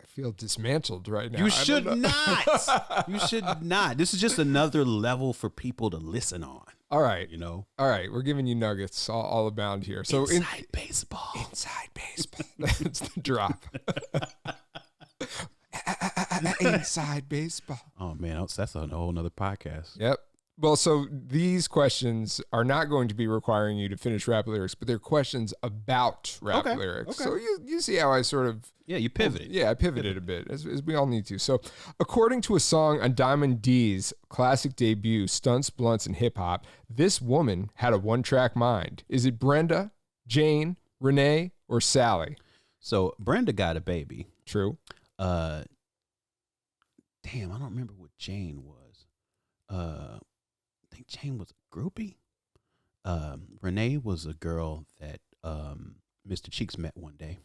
I feel dismantled right now. You should not. You should not. This is just another level for people to listen on. All right. You know, All right. We're giving you nuggets all abound here. So inside baseball. Inside baseball. That's the drop. Inside baseball. Oh man, that's a whole nother podcast. Yep. Well, so these questions are not going to be requiring you to finish rap lyrics, but they're questions about rap lyrics. Okay. So you see how I sort of Yeah, you pivoted. Yeah, I pivoted a bit, as we all need to. So, according to a song on Diamond D's classic debut, Stunts, Blunts, and Hip Hop, this woman had a one-track mind. Is it Brenda, Jane, Renee, or Sally? So Brenda got a baby. True. Damn, I don't remember what Jane was. I think Jane was a groupie. Renee was a girl that Mr. Cheeks met one day.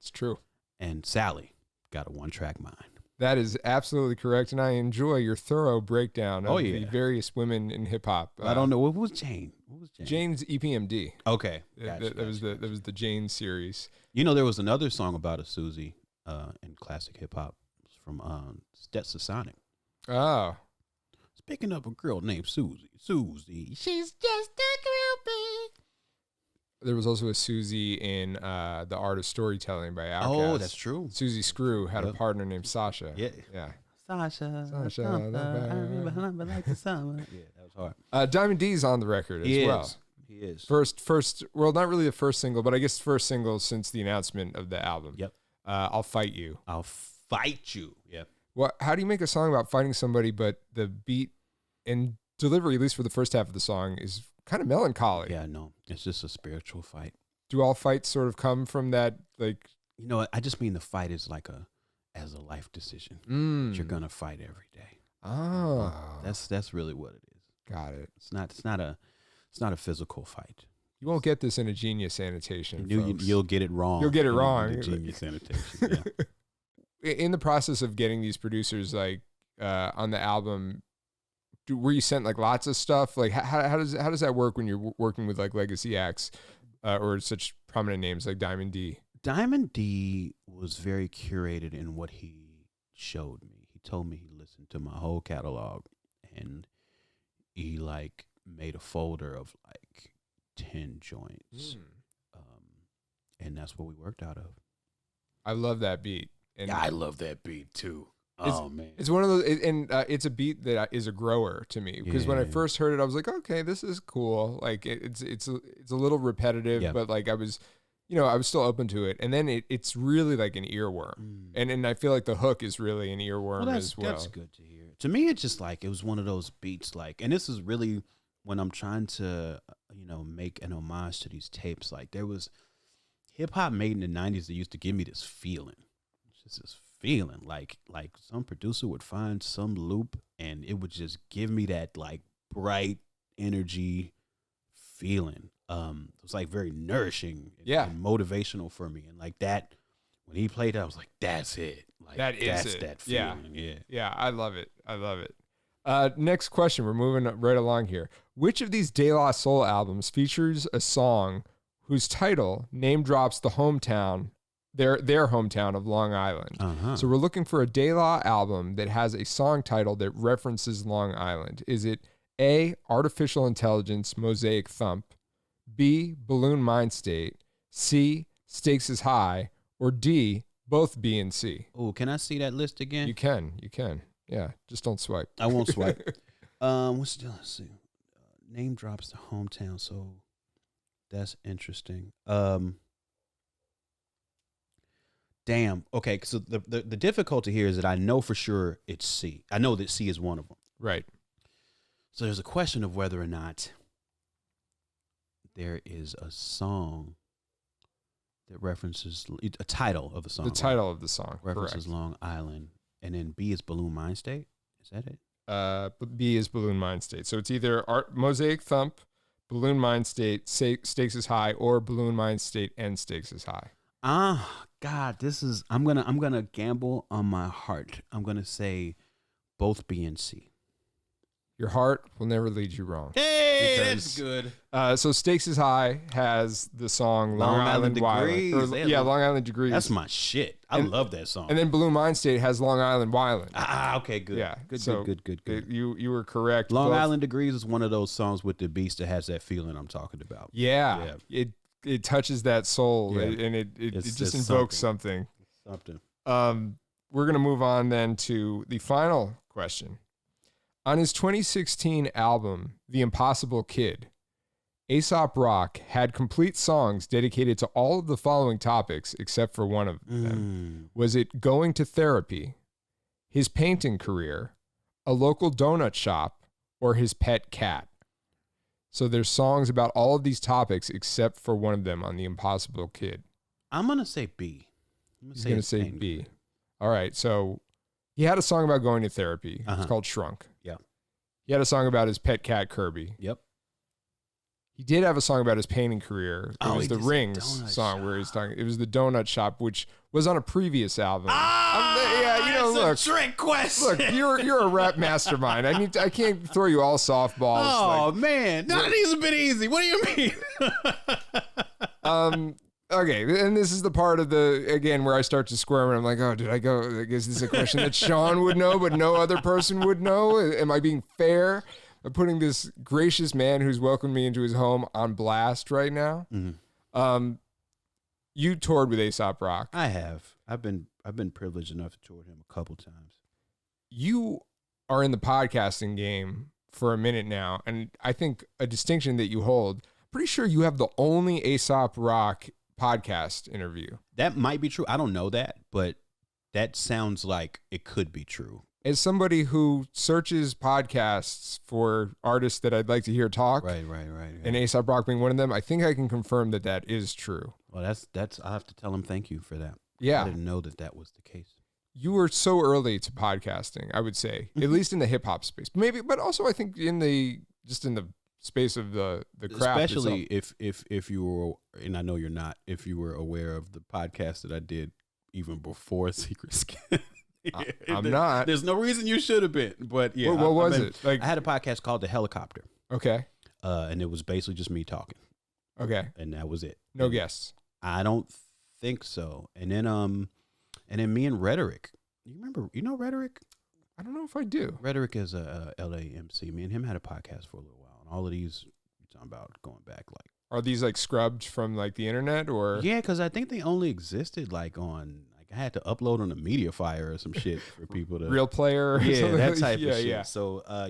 It's true. And Sally got a 1-track mind. That is absolutely correct, and I enjoy your thorough breakdown of the yeah. various women in hip hop. I don't know what was Jane. What was Jane? Jane's EPMD. Okay, That was the Jane series. You know, there was another song about a Susie in classic hip hop from Stetsasonic. Oh, Speaking of a girl named Susie, she's just a groupie. there was also a Susie in The Art of Storytelling by Outkast. Oh, that's true. Susie Screw had a Yep. partner named Sasha. Yeah. Yeah. Sasha, Sasha, I remember like the summer. Yeah, that was hard. Diamond D's on the record as well. He is. First, well, not really the first single, but I guess first single since the announcement of the album. Yep. I'll Fight You. I'll fight you. Yep. How do you make a song about fighting somebody, but the beat and delivery, at least for the first half of the song, is kind of melancholy? Yeah, no, it's just a spiritual fight. Do all fights sort of come from that, like? You know, I just mean the fight is like as a life decision. That you're gonna fight every day. Oh, That's really what it is. got it. It's not a physical fight. You won't get this in a Genius Sanitation. Folks. You'll get it wrong. You'll get it in wrong. the Genius Sanitation. Yeah. In the process of getting these producers like on the album, were you sent like lots of stuff? Like how does that work when you're working with like legacy acts or such prominent names like Diamond D? Diamond D was very curated in what he showed me. He told me he listened to my whole catalog and he like made a folder of like 10 joints. And that's what we worked out of. I love that beat. And I love that beat too. Oh man, it's one of those, and it's a beat that is a grower to me because when I first heard it, I was like, okay, this is cool. Like it's a little repetitive, but like I was still open to it. And then it's really like an earworm, and I feel like the hook is really an earworm as well. That's good to hear. To me, it's just like it was one of those beats. Like, and this is really when I'm trying to make an homage to these tapes. Like there was hip hop made in the '90s that used to give me this feeling. Just this feeling like some producer would find some loop and it would just give me that like bright energy feeling. It was like very nourishing and motivational for me. And like that, when he played that, I was like, that's it. Like that's that feeling. Yeah. I love it. Next question. We're moving right along here. Which of these De La Soul albums features a song whose title name drops the hometown, their hometown of Long Island? So we're looking for a De La album that has a song title that references Long Island. Is it A, Artificial Intelligence, Mosaic Thump, B, Balloon Mind State, C, Stakes is High, or D, both B and C? Oh, can I see that list again? You can. Yeah, just don't swipe. I won't swipe. Let's see. Name drops the hometown, so that's interesting. Damn. Okay, so the difficulty here is that I know for sure it's C. I know that C is one of them. Right. So there's a question of whether or not there is a song that references a title of the song. The title of the song references correct. Long Island, and then B is Balloon Mind State. Is that it? B is Balloon Mind State. So it's either Mosaic Thump, Balloon Mind State, Stakes is High, or Balloon Mind State and Stakes is High. God, I'm gonna gamble on my heart. I'm gonna say both B and C. Your heart will never lead you wrong. Hey, that's good. So Stakes is High has the song Long Island Degrees. Long Island Degrees. That's my shit. I love that song. And then Balloon Mind State has Long Island Wyland. Okay, good. Yeah, Good. You were correct. Long Island Degrees is one of those songs with the beats that has that feling I'm talking about. Yeah. It touches that soul, and it just invokes something. We're gonna move on then to the final question. On his 2016 album, The Impossible Kid, Aesop Rock had complete songs dedicated to all of the following topics except for one of them. Was it going to therapy, his painting career, a local donut shop, or his pet cat? So there's songs about all of these topics except for one of them on The Impossible Kid. I'm going to say B. He's going to say B. All right, so he had a song about going to therapy. It's called Shrunk. Yeah. He had a song about his pet cat, Kirby. Yep. He did have a song about his painting career. It was he the did Rings Donut song Shop. where he's talking. It was the Donut Shop, which was on a previous album. That's a trick question. Look, you're a rap mastermind. I can't throw you all softballs. Oh man, no, these a bit easy. What do you mean? Okay, and this is the part of again where I start to squirm and I'm like, oh, did I go? Like, is this a question that Sean would know but no other person would know? Am I being fair by putting this gracious man who's welcomed me into his home on blast right now? Mm-hmm. You toured with Aesop Rock. I have. I've been privileged enough to tour with him a couple times. You are in the podcasting game for a minute now, and I think a distinction that you hold, pretty sure you have the only Aesop Rock podcast interview. That might be true. I don't know that, but that sounds like it could be true. As somebody who searches podcasts for artists that I'd like to hear talk, Right. and Aesop Rock being one of them, I think I can confirm that is true. Well, that's. I have to tell him thank you for that. Yeah. I didn't know that was the case. You were so early to podcasting, I would say, at least in the hip hop space, maybe, but also I think in the space of the craft, especially itself. if you were, and I know you're not, if you were aware of the podcast that I did even before Secret Skin. I'm not. There's no reason you should have been, but yeah. What was it? Like, I had a podcast called The Helicopter, okay, and it was basically just me talking, okay, and that was it. no guests. I don't think so. And then me and Rhetoric. You know Rhetoric? I don't know if I do. Rhetoric is a LA MC. Me and him had a podcast for a little while, and all of these you're talking about going back like. Are these like scrubbed from like the internet or? Yeah, because I think they only existed like on. I had to upload on a Mediafire or some shit for people to Real Player, or yeah, something? that type of shit. Yeah. So I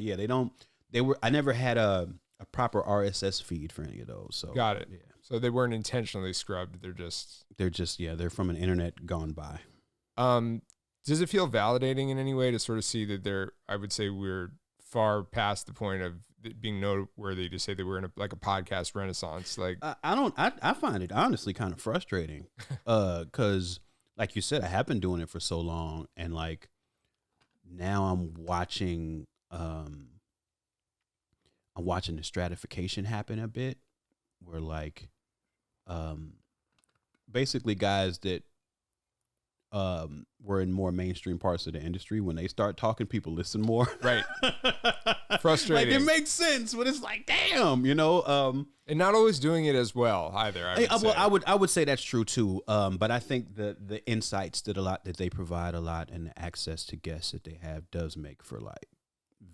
never had a proper RSS feed for any of those. So Got it. Yeah. So they weren't intentionally scrubbed. They're just They're from an internet gone by. Does it feel validating in any way to sort of see that I would say we're far past the point of it being noteworthy to say that we're in a podcast renaissance? Like I find it honestly kind of frustrating, because like you said, I have been doing it for so long, and like now I'm watching the stratification happen a bit, where like basically guys that were in more mainstream parts of the industry, when they start talking, people listen more. Right. Frustrating. Like it makes sense, but it's like, damn, and not always doing it as well either. I would say that's true too. But I think the insights that they provide a lot, and the access to guests that they have does make for like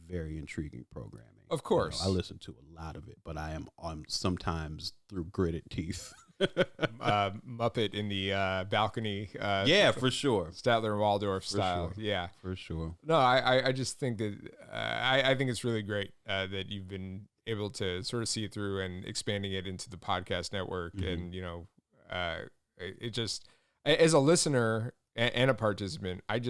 very intriguing programming. Of course. I listen to a lot of it, but I am on sometimes through gritted teeth. Muppet in the balcony. Yeah, for sure. Statler and Waldorf style. Sure. Yeah, for sure. No, I just think that I think it's really great that you've been able to sort of see it through and expanding it into the podcast network. Mm-hmm. And it just, as a listener and a participant, I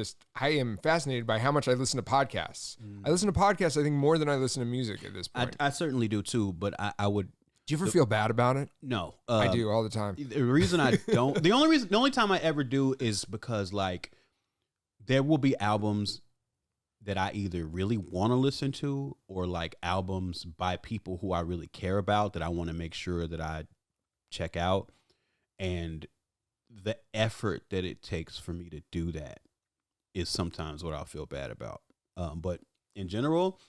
am fascinated by how much I listen to podcasts. I listen to podcasts, I think, more than I listen to music at this point. I certainly do too, but I would. Do you ever feel bad about it? No, I do all the time. The reason I don't, the only time I ever do is because like there will be albums that I either really want to listen to, or like albums by people who I really care about that I want to make sure that I check out, and the effort that it takes for me to do that is sometimes what I'll feel bad about. But in general,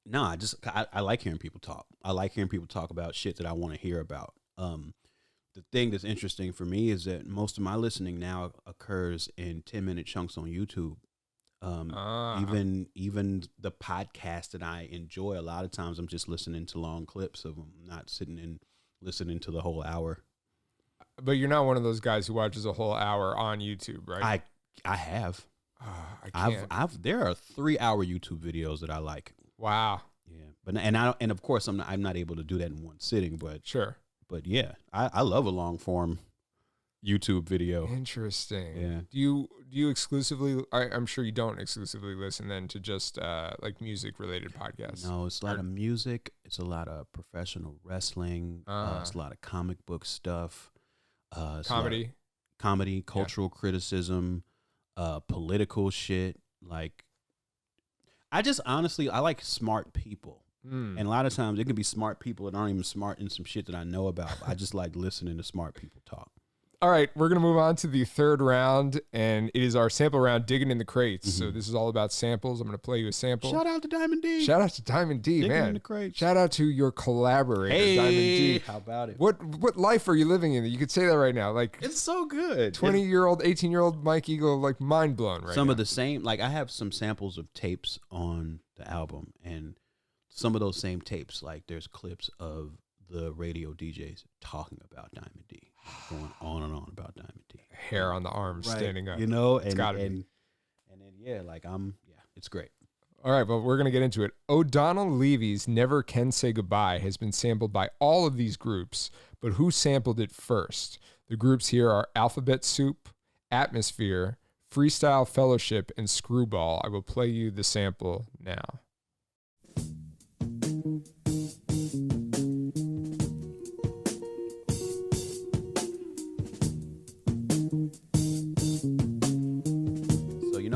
no, I like hearing people talk. I like hearing people talk about shit that I want to hear about. The thing that's interesting for me is that most of my listening now occurs in 10-minute chunks on YouTube. Even the podcast that I enjoy, a lot of times I'm just listening to long clips of them, not sitting and listening to the whole hour. But you're not one of those guys who watches a whole hour on YouTube, right? I have. I can't. There are 3-hour YouTube videos that I like. Wow. Yeah, but and of course I'm not able to do that in one sitting, but sure. But yeah, I love a long form YouTube video. Interesting. Yeah. Do you exclusively? I'm sure you don't exclusively listen then to just like music related podcasts. No, it's a lot of music. It's a lot of professional wrestling. It's a lot of comic book stuff. Comedy, cultural criticism, political shit. Like, I just honestly, I like smart people. And a lot of times it can be smart people that aren't even smart in some shit that I know about. I just like listening to smart people talk. All right, we're going to move on to the third round, and it is our sample round, Digging in the Crates. So this is all about samples. I'm going to play you a sample. Shout out to Diamond D. Shout out to Diamond D, Digging man. in the Crates. Shout out to your collaborator, Diamond D. How about it? What life are you living in? You could say that right now. Like, It's so good. 20-year-old, 18-year-old Mike Eagle, like mind blown right Some now. of the same, like I have some samples of tapes on the album, and some of those same tapes, like there's clips of the radio DJs talking about Diamond D, going on and on about Diamond D. Hair on the arm standing up. You know, It's gotta be. and then it's great. All right, well, we're going to get into it. O'Donnell Levy's Never Can Say Goodbye has been sampled by all of these groups, but who sampled it first? The groups here are Alphabet Soup, Atmosphere, Freestyle Fellowship, and Screwball. I will play you the sample now.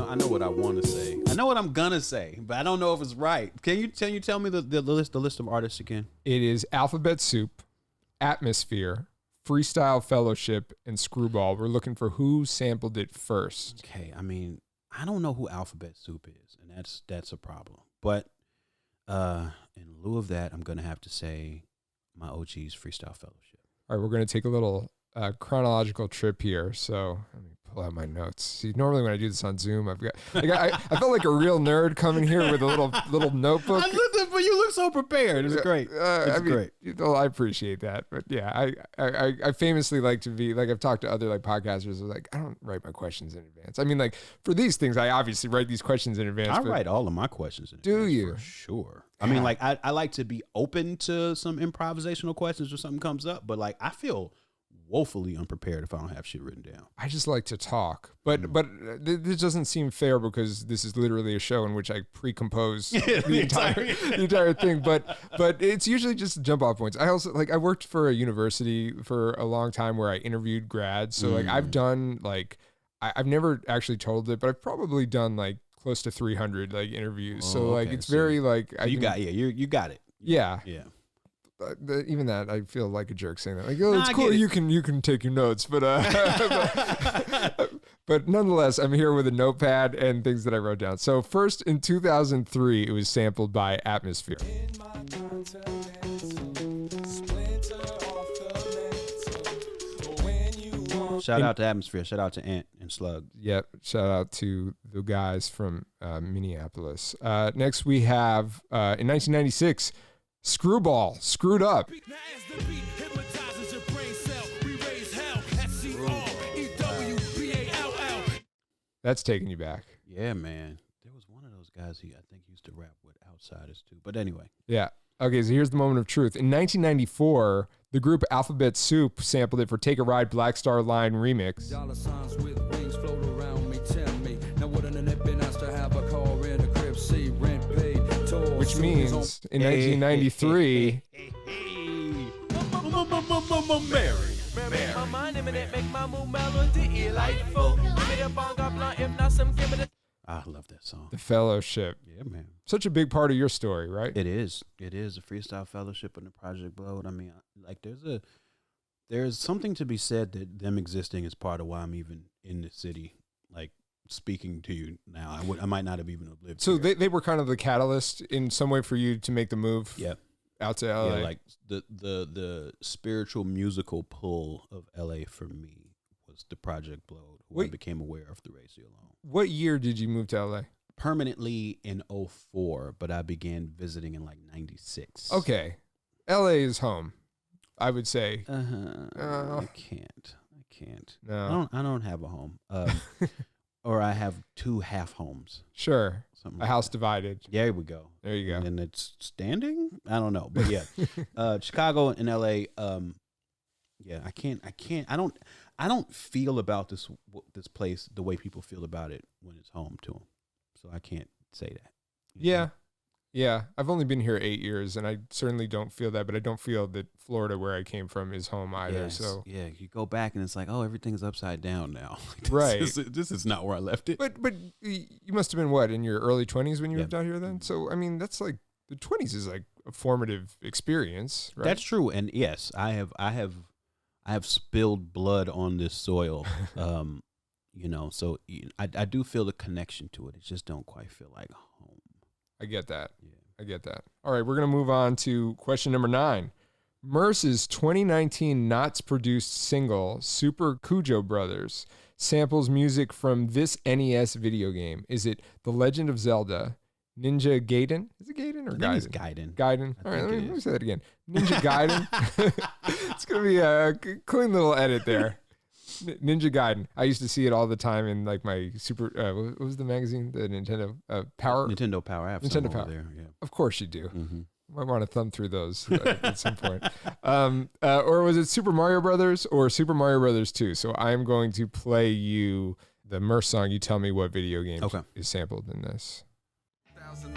I know what I want to say. I know what I'm gonna say, but I don't know if it's right. Can you tell me the list of artists again? It is Alphabet Soup, Atmosphere, Freestyle Fellowship, and Screwball. We're looking for who sampled it first. Okay, I mean, I don't know who Alphabet Soup is, and that's a problem. But in lieu of that, I'm gonna have to say my OG's Freestyle Fellowship. All right, we're gonna take a little chronological trip here. So let me pull out my notes. See, normally when I do this on Zoom, I've got like I felt like a real nerd coming here with a little notebook. But you look so prepared. It's great. It's great. Well, I appreciate that, but yeah, I famously like to be like I've talked to other like podcasters. Like I don't write my questions in advance. I mean, like for these things, I obviously write these questions in advance. I write all of my questions in do advance. you? For sure. I mean, like I like to be open to some improvisational questions or something comes up, but like I feel woefully unprepared if I don't have shit written down. I just like to talk, but this doesn't seem fair because this is literally a show in which I pre-compose the entire thing. But it's usually just jump off points. I also I worked for a university for a long time where I interviewed grads. So like I've done I've never actually told it, but I've probably done like close to 300 like interviews. So like it's very like you got it. Yeah. Yeah. Even that, I feel like a jerk saying that. Like, oh, it's cool. You can take your notes, but but nonetheless, I'm here with a notepad and things that I wrote down. So first, in 2003, it was sampled by Atmosphere. Shout out to Atmosphere. Shout out to Ant and Slug. Yep. Shout out to the guys from Minneapolis. Next, we have in 1996. Screwball, Screwed Up. That's taking you back. Yeah, man. There was one of those guys I think used to rap with Outsiders too. But anyway. Yeah. Okay, so here's the moment of truth. In 1994, the group Alphabet Soup sampled it for Take a Ride Black Star Line remix. Dollar signs with wings float around me, tell me. Now wouldn't it be nice to have a car in the crib, see rent paid. Which means in 1993, I love that song. The Fellowship. Yeah, man. Such a big part of your story, right? It is. It is a Freestyle Fellowship and the Project Blowed. I mean, like there's something to be said that them existing is part of why I'm even in the city, like speaking to you now. I might not have even lived So here. they were kind of the catalyst in some way for you to make the move. Yeah. Out to LA. Yeah, like the spiritual musical pull of LA for me was the Project Blowed, who I became aware of through AC Alone. What year did you move to LA? Permanently in 2004, but I began visiting in like 96. Okay. LA is home, I would say. I can't. No. I don't have a home. Or I have two half homes. Sure. Something A like house that. divided. There we go. There you go. And it's standing? I don't know. But yeah. Chicago and LA, yeah, I don't feel about this place the way people feel about it when it's home to them. So I can't say that. Yeah. Yeah. I've only been here 8 years, and I certainly don't feel that, but I don't feel that Florida, where I came from, is home either. Yes. So yeah, you go back and it's like, oh, everything's upside down now. Right. This is not where I left it. But you must have been, what, in your early 20s when you moved out here then? So, I mean, that's like, the 20s is like a formative experience, right? That's true. And yes, I have spilled blood on this soil. So I do feel the connection to it. It just don't quite feel like home. I get that. Yeah. I get that. All right, we're going to move on to question number 9. Merce's 2019 Knots-produced single, Super Cujo Brothers, samples music from this NES video game. Is it The Legend of Zelda, Ninja Gaiden? Is it Gaiden or Gaiden? It's Gaiden. Gaiden. I All right, think let it me is. say that again. Ninja Gaiden. It's going to be a clean little edit there. Ninja Gaiden. I used to see it all the time in like my super. What was the magazine? The Nintendo Power. Nintendo Power. I have Nintendo some Power. over there. Yeah. Of course you do. Mm-hmm. Might want to thumb through those at some point. Or was it Super Mario Brothers or Super Mario Brothers 2? So I'm going to play you the Merce song. You tell me what video game is sampled in this.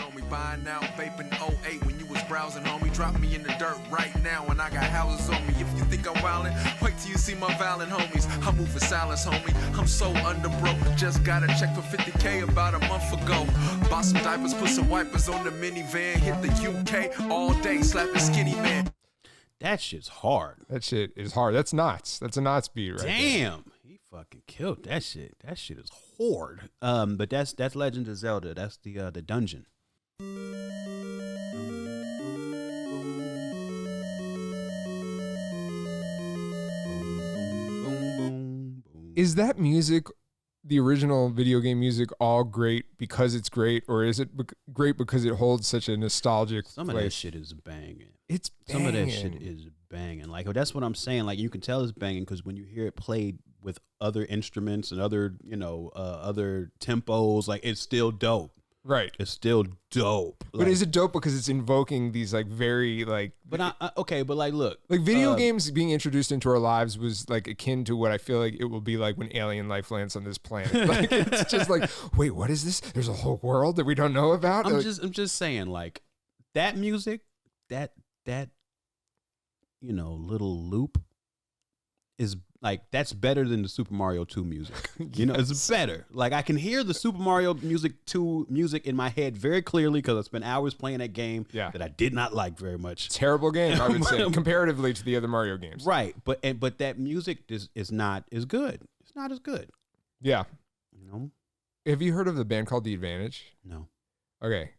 On me, buying out, vaping 08 when you was browsing, homie. Drop me in the dirt right now, and I got houses on me. If you think I'm wildin', wait till you see my violent homies. I move for silence, homie. I'm so under broke. Just got a check for 50K about a month ago. Bought some diapers, put some wipers on the minivan. Hit the UK all day, slapping skinny man. That shit's hard. That shit is hard. That's Knots. That's a Knots beat right there. Damn. He fucking killed that shit. That shit is hard. But that's Legend of Zelda. That's the dungeon. Is that music, the original video game music, all great because it's great, or is it great because it holds such a nostalgic Some place? of that shit is banging. It's banging. Some of that shit is banging. Like that's what I'm saying. Like you can tell it's banging because when you hear it played with other instruments and other other tempos, like it's still dope. Right. It's still dope. But is it dope because it's invoking these like very like... But okay, but like look. Like video games being introduced into our lives was like akin to what I feel like it will be like when alien life lands on this planet. Like it's just like, wait, what is this? There's a whole world that we don't know about? I'm just saying like that music, that little loop is like that's better than the Super Mario 2 music. It's better. Like I can hear the Super Mario music 2 music in my head very clearly because I spent hours playing that game that I did not like very much. Terrible game, I would say, comparatively to the other Mario games. Right, but that music is not as good. It's not as good. Yeah. You know? Have you heard of the band called The Advantage? No. Okay.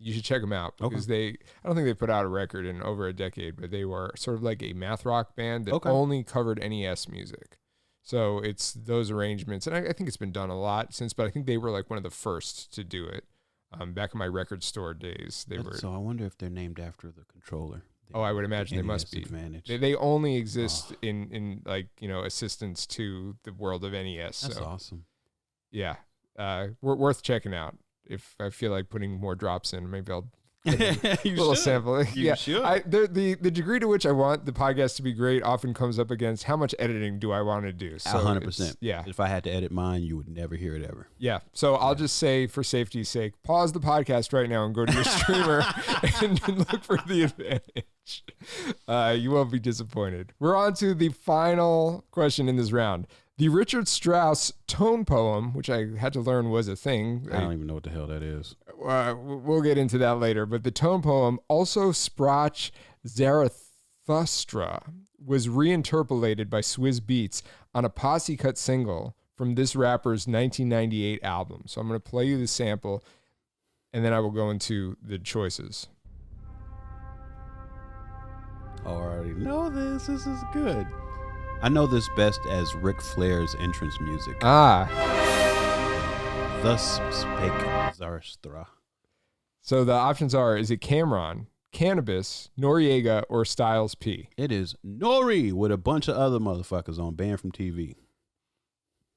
You should check them out because I don't think they put out a record in over a decade, but they were sort of like a math rock band that only covered NES music. So it's those arrangements. And I think it's been done a lot since, but I think they were like one of the first to do it. Back in my record store days, they were. So I wonder if they're named after the controller. I would imagine they must be. They only exist in like, assistance to the world of NES. That's so, awesome. Yeah. Worth checking out. If I feel like putting more drops in, maybe I'll put a little sample. You should. The degree to which I want the podcast to be great often comes up against how much editing do I want to do. So 100%. Yeah. If I had to edit mine, you would never hear it ever. Yeah. So I'll just say, for safety's sake, pause the podcast right now and go to your streamer and look for The Advantage. You won't be disappointed. We're on to the final question in this round. The Richard Strauss tone poem, which I had to learn was a thing. I don't even know what the hell that is. We'll get into that later. But the tone poem, Also Sprach Zarathustra, was reinterpolated by Swizz Beatz on a posse cut single from this rapper's 1998 album. So I'm going to play you the sample, and then I will go into the choices. I already know this. This is good. I know this best as Ric Flair's entrance music. Thus spake Zarathustra. So the options are, is it Cameron, Cannabis, Noriega, or Styles P? It is Nori with a bunch of other motherfuckers on banned from TV.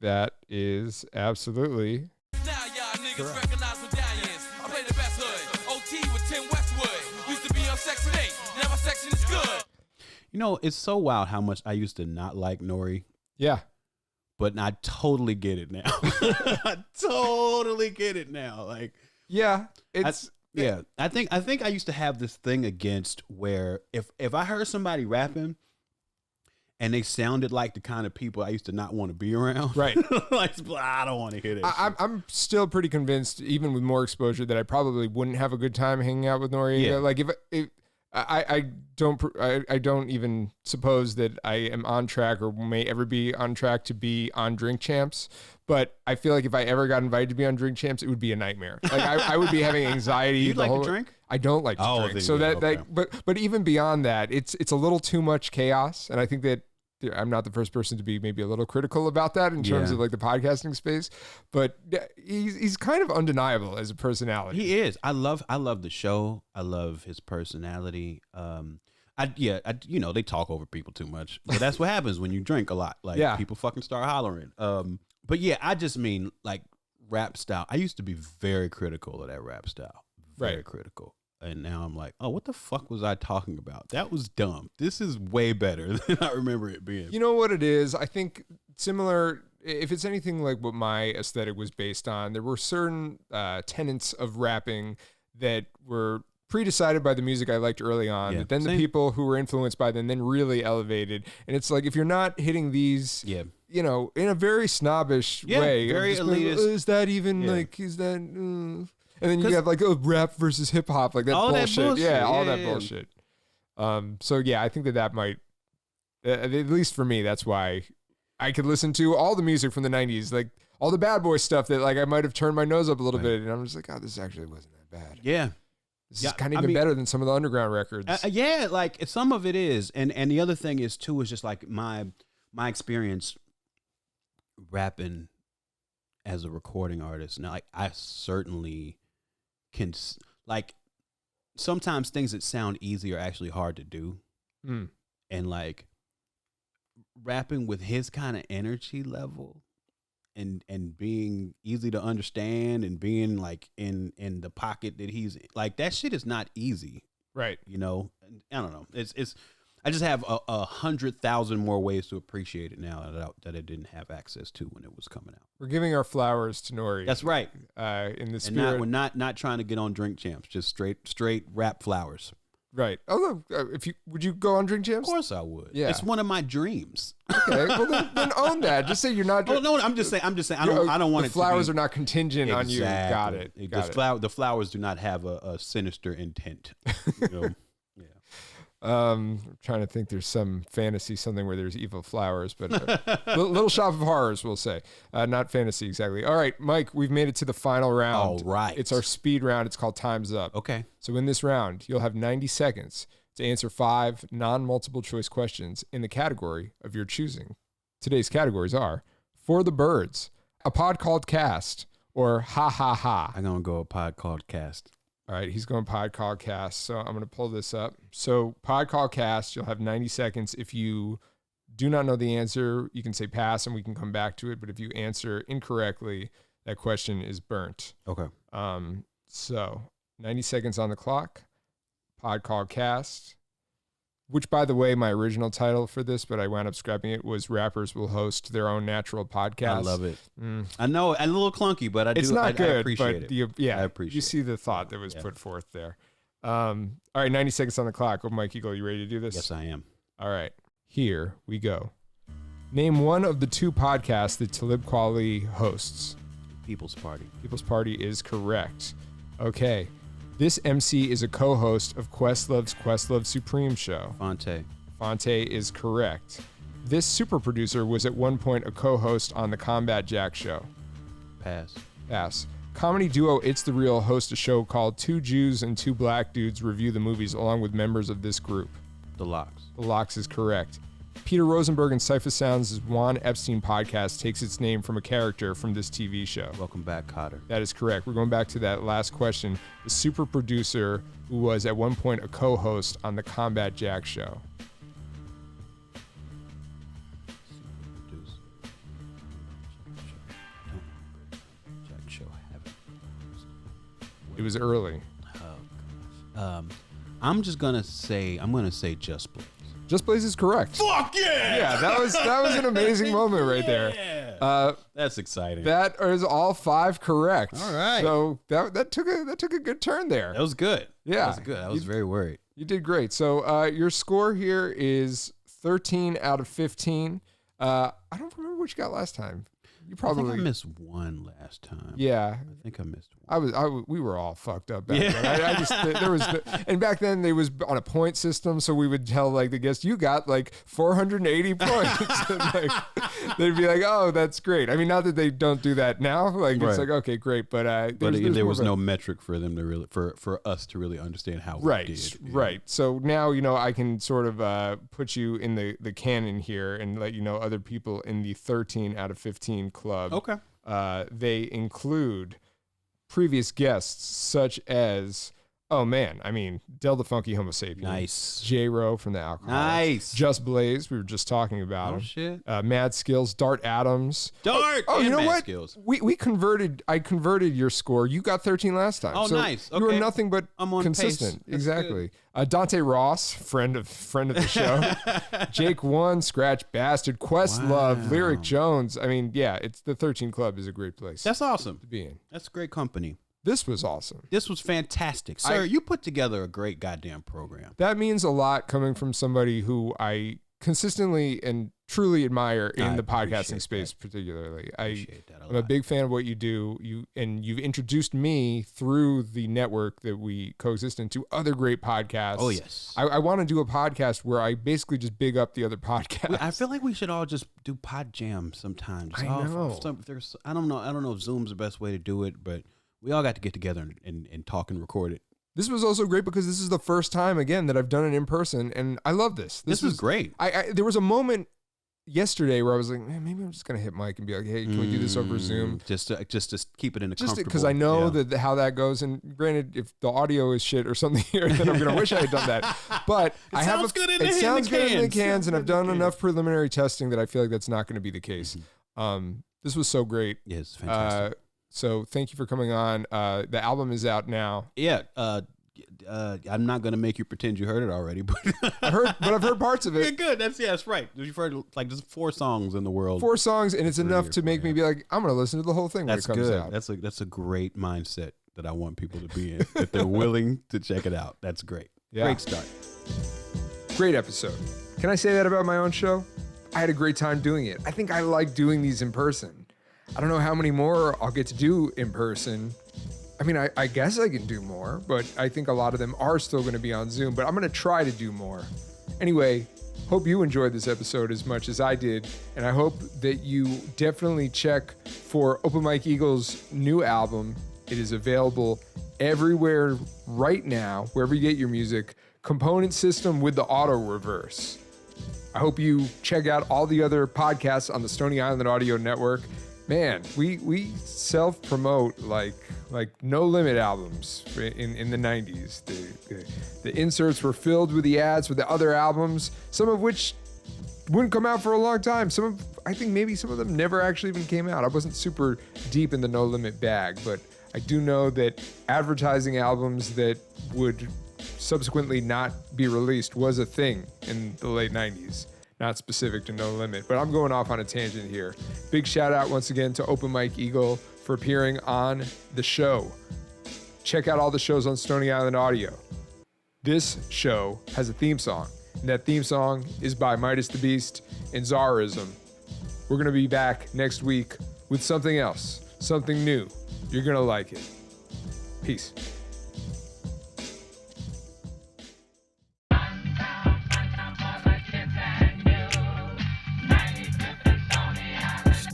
That is absolutely... Now y'all niggas recognize medallions. I play the best hood. OT with Tim Westwood. Used to be on Section 8. Now my section is good. You know, it's so wild how much I used to not like Nori. Yeah. But I totally get it now. I totally get it now. Like, yeah, I think I used to have this thing against where if I heard somebody rapping and they sounded like the kind of people I used to not want to be around, right? Like, I don't want to hear that. I'm still pretty convinced, even with more exposure, that I probably wouldn't have a good time hanging out with Noriega. Yeah. Like if I don't even suppose that I am on track or may ever be on track to be on Drink Champs. But I feel like if I ever got invited to be on Drink Champs, it would be a nightmare. Like I would be having anxiety. You like to drink? I don't like to drink. So but even beyond that, it's a little too much chaos. And I think that I'm not the first person to be maybe a little critical about that in terms of like the podcasting space. But he's kind of undeniable as a personality. He is. I love the show. I love his personality. They talk over people too much. But that's what happens when you drink a lot. Like people fucking start hollering. But yeah, I just mean like rap style. I used to be very critical of that rap style. Very critical. And now I'm like, oh, what the fuck was I talking about? That was dumb. This is way better than I remember it being. You know what it is? I think similar, if it's anything like what my aesthetic was based on, there were certain tenets of rapping that were pre-decided by the music I liked early on, but then the people who were influenced by them then really elevated. And it's like, if you're not hitting these, you know, in a very snobbish way, very elitist. Is that even like, is that, and then you have like, rap versus hip hop, like that bullshit. That bullshit. So yeah, I think that might, at least for me, that's why I could listen to all the music from the 90s, like all the Bad Boy stuff that like I might have turned my nose up a little bit. And I'm just like, oh, this actually wasn't that bad. Yeah. This is kind of even better than some of the underground records. Like some of it is. And the other thing is too, is just like my experience rapping as a recording artist. Now, like I certainly can, like sometimes things that sound easy are actually hard to do. And like rapping with his kind of energy level and being easy to understand and being like in the pocket that he's like, that shit is not easy. Right. You know, I don't know. It's I just have 100,000 more ways to appreciate it now that I didn't have access to when it was coming out. We're giving our flowers to Nori. That's right. In the spirit. We're not trying to get on Drink Champs, just straight rap flowers. Right. Although, would you go on Drink Champs? Of course I would. Yeah. It's one of my dreams. Okay. Well, then own that. Just say you're not. No, I'm just saying. I don't want the it. flowers to be, are not contingent on you. Got it. The flowers do not have a sinister intent. You know? Yeah. I'm trying to think. There's some fantasy, something where there's evil flowers, but Little Shop of Horrors, we'll say. Not fantasy exactly. All right, Mike, we've made it to the final round. All right. It's our speed round. It's called Time's Up. Okay. So in this round, you'll have 90 seconds to answer 5 non-multiple choice questions in the category of your choosing. Today's categories are For the Birds, A Pod Called Cast, or Ha Ha Ha. I'm going to go a Pod Called Cast. All right, he's going Pod Call Cast. So I'm going to pull this up. So Pod Call Cast, you'll have 90 seconds. If you do not know the answer, you can say pass and we can come back to it. But if you answer incorrectly, that question is burnt. Okay. So 90 seconds on the clock. Pod Call Cast, which, by the way, my original title for this, but I wound up scrapping it, was Rappers Will Host Their Own Natural Podcast. I love it. I know, a little clunky, but I appreciate it. I appreciate it. You see the thought that was put forth there. All right, 90 seconds on the clock. Oh, Mike Eagle, you ready to do this? Yes, I am. All right, here we go. Name one of the 2 podcasts that Talib Kweli hosts. People's Party. People's Party is correct. Okay. This MC is a co-host of Questlove's Questlove Supreme show. Fonte is correct. This super producer was at one point a co-host on the Combat Jack show. Pass. Comedy duo It's the Real host a show called 2 Jews and 2 Black Dudes Review the Movies along with members of this group. The Locks. The Locks is correct. Peter Rosenberg and Cypher Sounds' Juan Epstein podcast takes its name from a character from this TV show. Welcome back, Cotter. That is correct. We're going back to that last question. The super producer who was at one point a co-host on the Combat Jack show. Jack show. It was early. Oh gosh. I'm going to say Just Blaze. Just Blaze is correct. Fuck yeah! Yeah, that was an amazing moment right there. That's exciting. That is all 5 correct. All right. So that took a good turn there. That was good. Yeah. That was good. I was very worried. You did great. So your score here is 13 out of 15. I don't remember what you got last time. You probably I think I missed one last time. Yeah. I think I missed one. We were all fucked up back then. I just, there was, and back then they was on a point system, so we would tell like the guest, you got like 480 points. And, like, they'd be like, oh, that's great. I mean, not that they don't do that now. Like it's like, okay, great, but there was no metric for them to really for us to really understand how we did. Right. So now I can sort of put you in the canon here and let you know other people in the 13 out of 15 club. Okay. They include previous guests such as, oh man, I mean, Del the Funky Homo Sapien. Nice. J-Ro from the Alcoholics. Nice. Just Blaze, we were just talking about him. Shit. Mad Skills, Dart Adams. Dart! Oh, you know Mad what? Skills. I converted your score. You got 13 last time. Oh, so nice. You were Okay. nothing but I'm on consistent. pace. Exactly. Dante Ross, friend of the show. Jake One, Scratch Bastard, Questlove, Lyric Jones. I mean, yeah, it's the 13 Club is a great place. That's awesome. to be in. That's great company. This was awesome. This was fantastic. Sir, you put together a great goddamn program. That means a lot coming from somebody who I consistently and truly admire in the podcasting space, particularly. I'm a big fan of what you do. You've introduced me through the network that we coexist in to other great podcasts. Oh, yes. I want to do a podcast where I basically just big up the other podcasts. I feel like we should all just do pod jam sometimes. I know. I don't know if Zoom's the best way to do it, but we all got to get together and talk and record it. This was also great because this is the first time, again, that I've done it in person, and I love this. This was great. There was a moment yesterday where I was like, man, maybe I'm just going to hit Mike and be like, hey, can we do this over Zoom? Just to keep it in a comfortable. Because I know that how that goes, and granted, if the audio is shit or something here, then I'm going to wish I had done that. But it sounds good in the cans, and I've done enough preliminary testing that I feel like that's not going to be the case. This was so great. Yes, fantastic. So thank you for coming on. The album is out now. Yeah. I'm not gonna make you pretend you heard it already, but I've heard parts of it. Yeah, good. That's right. You've heard like just 4 songs in the world. 4 songs, and it's enough to make me be like, I'm gonna listen to the whole thing when it comes out. That's a great mindset that I want people to be in. That they're willing to check it out. That's great. Yeah. Great start. Great episode. Can I say that about my own show? I had a great time doing it. I think I like doing these in person. I don't know how many more I'll get to do in person. I mean, I guess I can do more, but I think a lot of them are still going to be on Zoom, but I'm going to try to do more. Anyway, hope you enjoyed this episode as much as I did, and I hope that you definitely check for Open Mike Eagle's new album. It is available everywhere right now, wherever you get your music. Component system with the auto reverse. I hope you check out all the other podcasts on the Stony Island Audio Network. Man, we self-promote like No Limit albums in the 90s. The inserts were filled with the ads for the other albums, some of which wouldn't come out for a long time. I think maybe some of them never actually even came out. I wasn't super deep in the No Limit bag, but I do know that advertising albums that would subsequently not be released was a thing in the late 90s. Not specific to No Limit, but I'm going off on a tangent here. Big shout out once again to Open Mike Eagle for appearing on the show. Check out all the shows on Stony Island Audio. This show has a theme song, and that theme song is by Midas the Beast and Zarism. We're going to be back next week with something else, something new. You're going to like it. Peace.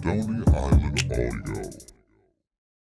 Stony Island Audio.